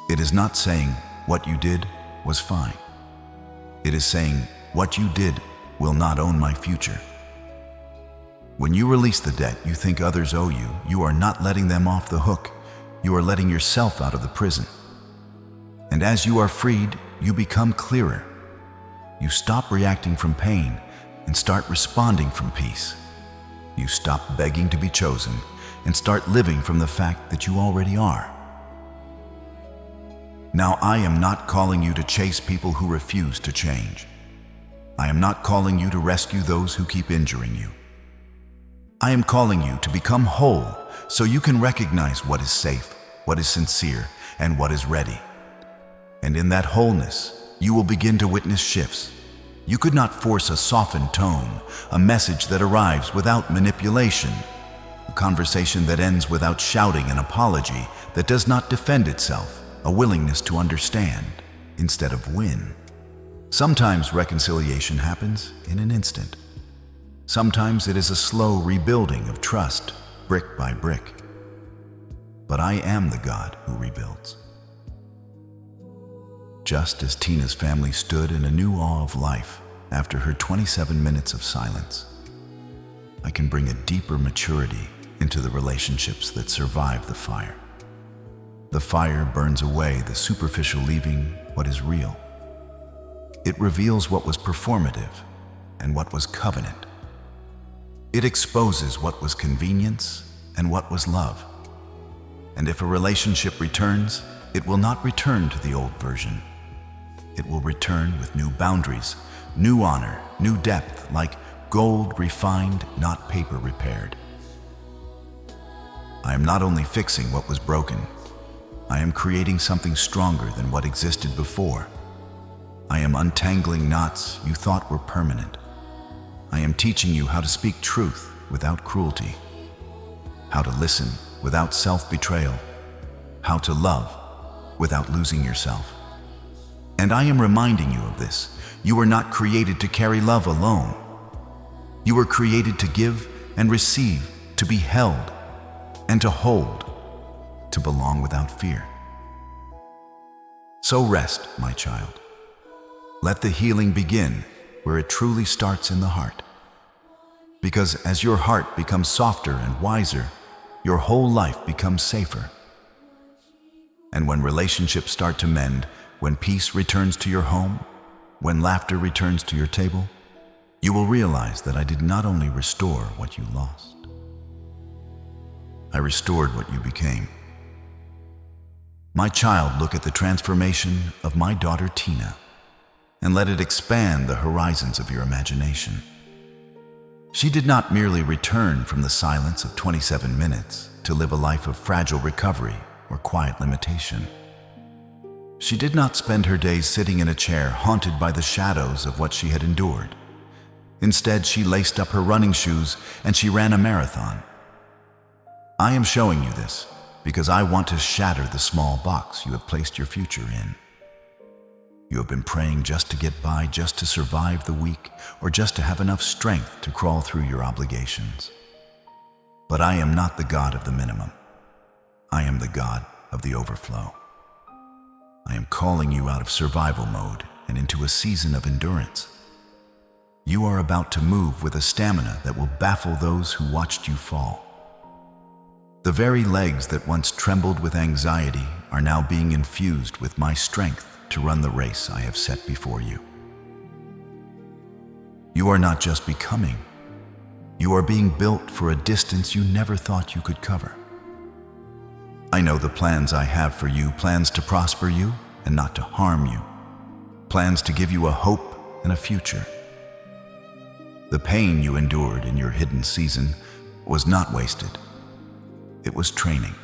It is not saying what you did was fine. It is saying what you did will not own my future. When you release the debt you think others owe you, you are not letting them off the hook. You are letting yourself out of the prison. And as you are freed, you become clearer. You stop reacting from pain and start responding from peace. You stop begging to be chosen and start living from the fact that you already are. Now, I am not calling you to chase people who refuse to change. I am not calling you to rescue those who keep injuring you. I am calling you to become whole so you can recognize what is safe, what is sincere, and what is ready. And in that wholeness, you will begin to witness shifts. You could not force a softened tone, a message that arrives without manipulation, a conversation that ends without shouting, an apology that does not defend itself, a willingness to understand instead of win. Sometimes reconciliation happens in an instant. Sometimes it is a slow rebuilding of trust, brick by brick. But I am the God who rebuilds. Just as Tina's family stood in a new awe of life after her 27 minutes of silence, I can bring a deeper maturity into the relationships that survive the fire. The fire burns away the superficial, leaving what is real. It reveals what was performative and what was covenant. It exposes what was convenience and what was love. And if a relationship returns, it will not return to the old version. It will return with new boundaries, new honor, new depth, like gold refined, not paper repaired. I am not only fixing what was broken, I am creating something stronger than what existed before. I am untangling knots you thought were permanent. I am teaching you how to speak truth without cruelty, how to listen without self-betrayal, how to love without losing yourself. And I am reminding you of this. You were not created to carry love alone. You were created to give and receive, to be held and to hold, to belong without fear. So rest, my child. Let the healing begin where it truly starts in the heart. Because as your heart becomes softer and wiser, your whole life becomes safer. And when relationships start to mend, when peace returns to your home, when laughter returns to your table, you will realize that I did not only restore what you lost, I restored what you became. My child, look at the transformation of my daughter Tina, and let it expand the horizons of your imagination. She did not merely return from the silence of 27 minutes to live a life of fragile recovery or quiet limitation. She did not spend her days sitting in a chair haunted by the shadows of what she had endured. Instead, she laced up her running shoes and she ran a marathon. I am showing you this because I want to shatter the small box you have placed your future in. You have been praying just to get by, just to survive the week, or just to have enough strength to crawl through your obligations. But I am not the God of the minimum. I am the God of the overflow. I am calling you out of survival mode and into a season of endurance. You are about to move with a stamina that will baffle those who watched you fall. The very legs that once trembled with anxiety are now being infused with my strength to run the race I have set before you. You are not just becoming, you are being built for a distance you never thought you could cover. I know the plans I have for you, plans to prosper you and not to harm you, plans to give you a hope and a future. The pain you endured in your hidden season was not wasted. It was training.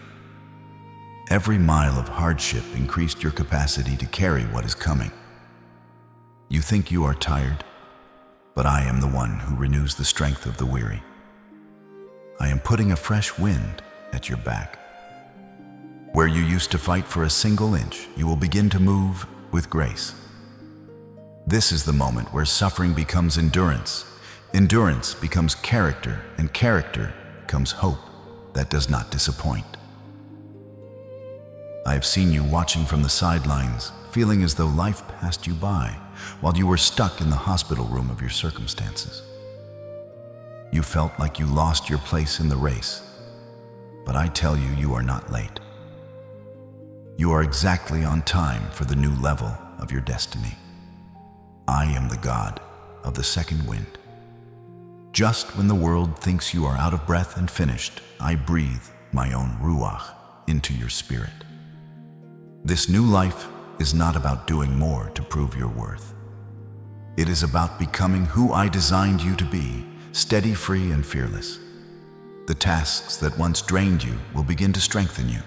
Every mile of hardship increased your capacity to carry what is coming. You think you are tired, but I am the one who renews the strength of the weary. I am putting a fresh wind at your back. Where you used to fight for a single inch, you will begin to move with grace. This is the moment where suffering becomes endurance, endurance becomes character, and character becomes hope that does not disappoint. I have seen you watching from the sidelines, feeling as though life passed you by while you were stuck in the hospital room of your circumstances. You felt like you lost your place in the race, but I tell you, you are not late. You are exactly on time for the new level of your destiny. I am the God of the second wind. Just when the world thinks you are out of breath and finished, I breathe my own ruach into your spirit. This new life is not about doing more to prove your worth. It is about becoming who I designed you to be, steady, free, and fearless. The tasks that once drained you will begin to strengthen you.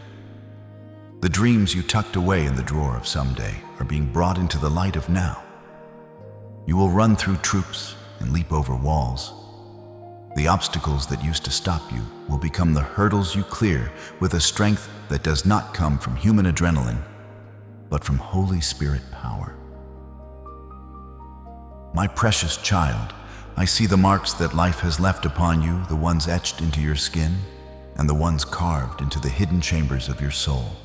The dreams you tucked away in the drawer of someday are being brought into the light of now. You will run through troops and leap over walls. The obstacles that used to stop you will become the hurdles you clear with a strength that does not come from human adrenaline, but from Holy Spirit power. My precious child, I see the marks that life has left upon you, the ones etched into your skin and the ones carved into the hidden chambers of your soul.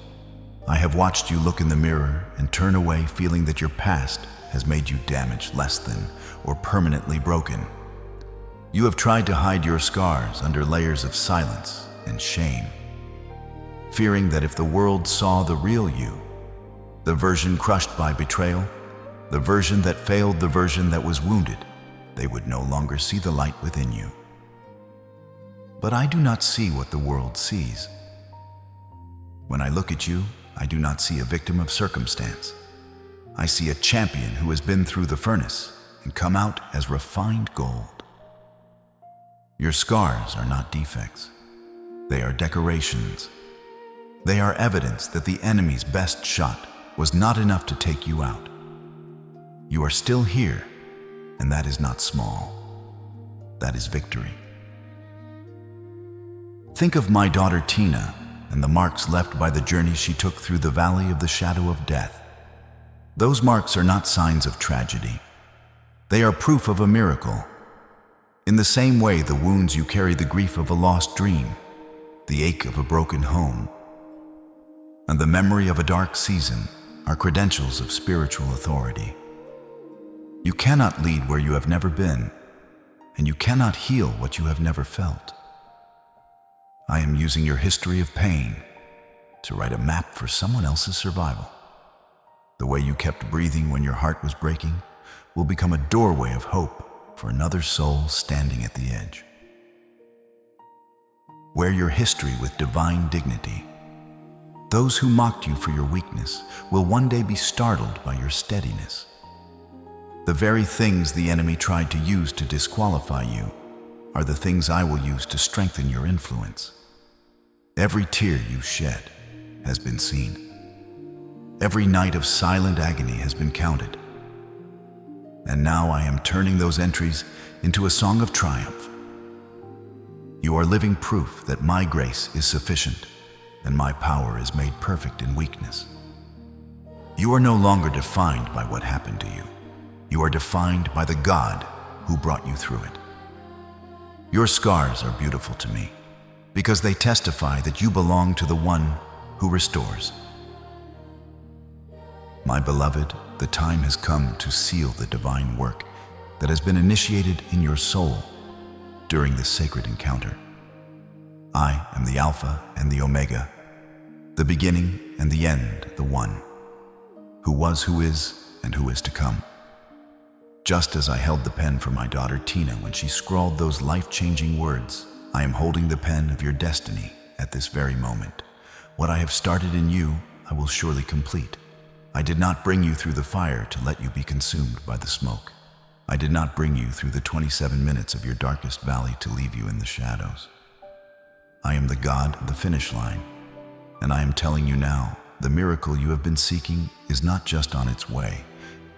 I have watched you look in the mirror and turn away, feeling that your past has made you damaged, less than, or permanently broken. You have tried to hide your scars under layers of silence and shame, fearing that if the world saw the real you, the version crushed by betrayal, the version that failed, the version that was wounded, they would no longer see the light within you. But I do not see what the world sees. When I look at you, I do not see a victim of circumstance. I see a champion who has been through the furnace and come out as refined gold. Your scars are not defects. They are decorations. They are evidence that the enemy's best shot was not enough to take you out. You are still here, and that is not small. That is victory. Think of my daughter Tina and the marks left by the journey she took through the valley of the shadow of death. Those marks are not signs of tragedy. They are proof of a miracle. In the same way, the wounds you carry the grief of a lost dream, the ache of a broken home, and the memory of a dark season are credentials of spiritual authority. You cannot lead where you have never been, and you cannot heal what you have never felt. I am using your history of pain to write a map for someone else's survival. The way you kept breathing when your heart was breaking will become a doorway of hope for another soul standing at the edge. Wear your history with divine dignity. Those who mocked you for your weakness will one day be startled by your steadiness. The very things the enemy tried to use to disqualify you are the things I will use to strengthen your influence. Every tear you shed has been seen. Every night of silent agony has been counted. And now I am turning those entries into a song of triumph. You are living proof that my grace is sufficient and my power is made perfect in weakness. You are no longer defined by what happened to you. You are defined by the God who brought you through it. Your scars are beautiful to me because they testify that you belong to the one who restores. My beloved, the time has come to seal the divine work that has been initiated in your soul during this sacred encounter. I am the Alpha and the Omega, the beginning and the end, the one who was, who is, and who is to come. Just as I held the pen for my daughter Tina when she scrawled those life-changing words, I am holding the pen of your destiny at this very moment. What I have started in you, I will surely complete. I did not bring you through the fire to let you be consumed by the smoke. I did not bring you through the 27 minutes of your darkest valley to leave you in the shadows. I am the God of the finish line, and I am telling you now, the miracle you have been seeking is not just on its way.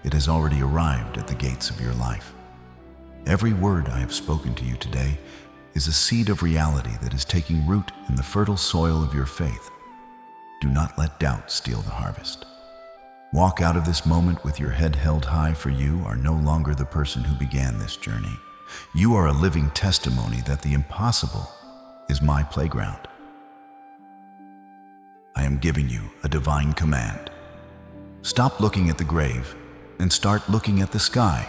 It has already arrived at the gates of your life. Every word I have spoken to you today is a seed of reality that is taking root in the fertile soil of your faith. Do not let doubt steal the harvest. Walk out of this moment with your head held high, for you are no longer the person who began this journey. You are a living testimony that the impossible is my playground. I am giving you a divine command. Stop looking at the grave and start looking at the sky.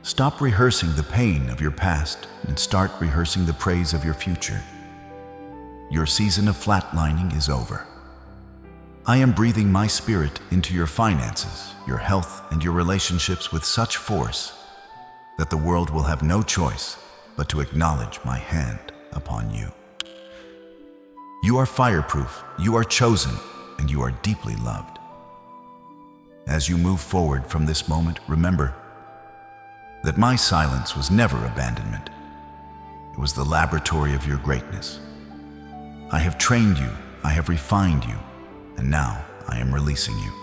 Stop rehearsing the pain of your past and start rehearsing the praise of your future. Your season of flatlining is over. I am breathing my spirit into your finances, your health, and your relationships with such force that the world will have no choice but to acknowledge my hand upon you. You are fireproof, you are chosen, and you are deeply loved. As you move forward from this moment, remember that my silence was never abandonment. It was the laboratory of your greatness. I have trained you, I have refined you, and now I am releasing you.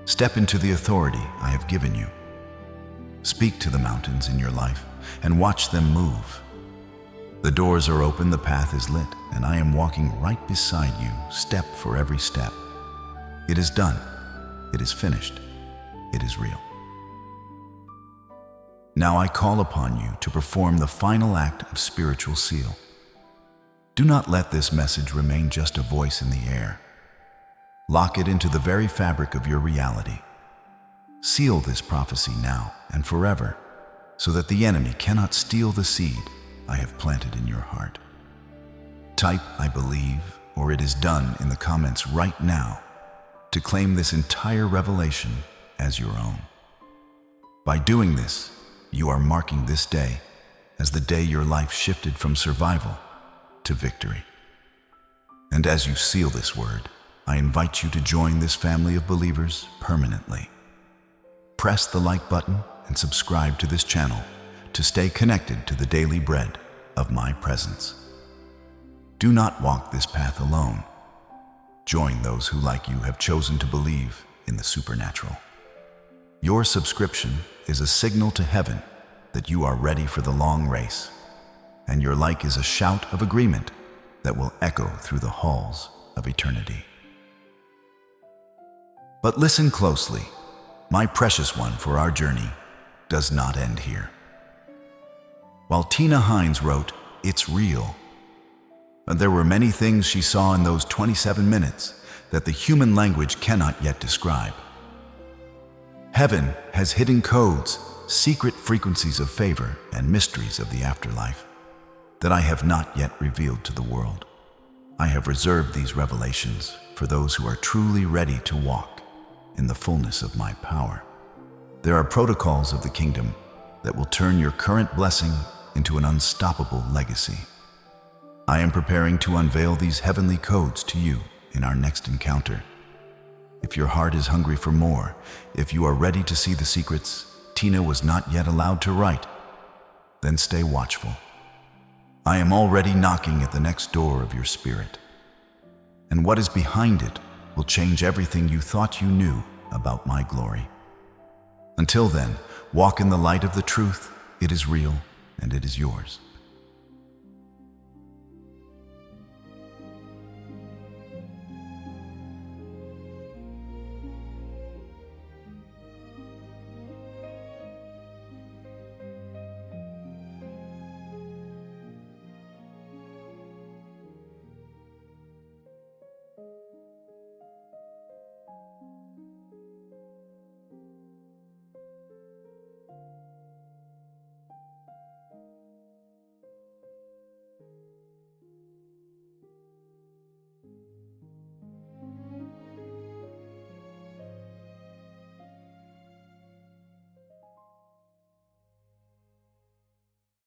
Step into the authority I have given you. Speak to the mountains in your life and watch them move. The doors are open, the path is lit, and I am walking right beside you, step for every step. It is done. It is finished. It is real. Now I call upon you to perform the final act of spiritual seal. Do not let this message remain just a voice in the air. Lock it into the very fabric of your reality. Seal this prophecy now and forever, so that the enemy cannot steal the seed I have planted in your heart. Type "I believe" or "it is done" in the comments right now to claim this entire revelation as your own. By doing this, you are marking this day as the day your life shifted from survival to victory. And as you seal this word, I invite you to join this family of believers permanently. Press the like button and subscribe to this channel to stay connected to the daily bread of my presence. Do not walk this path alone. Join those who, like you, have chosen to believe in the supernatural. Your subscription is a signal to heaven that you are ready for the long race. and your like is a shout of agreement that will echo through the halls of eternity. But listen closely, my precious one, for our journey does not end here. While Tina Hines wrote, "It's real," there were many things she saw in those 27 minutes that the human language cannot yet describe. Heaven has hidden codes, secret frequencies of favor, and mysteries of the afterlife that I have not yet revealed to the world. I have reserved these revelations for those who are truly ready to walk in the fullness of my power. There are protocols of the kingdom that will turn your current blessing into an unstoppable legacy. I am preparing to unveil these heavenly codes to you in our next encounter. If your heart is hungry for more, if you are ready to see the secrets Tina was not yet allowed to write, then stay watchful. I am already knocking at the next door of your spirit, and what is behind it will change everything you thought you knew about my glory. Until then, walk in the light of the truth. It is real and it is yours.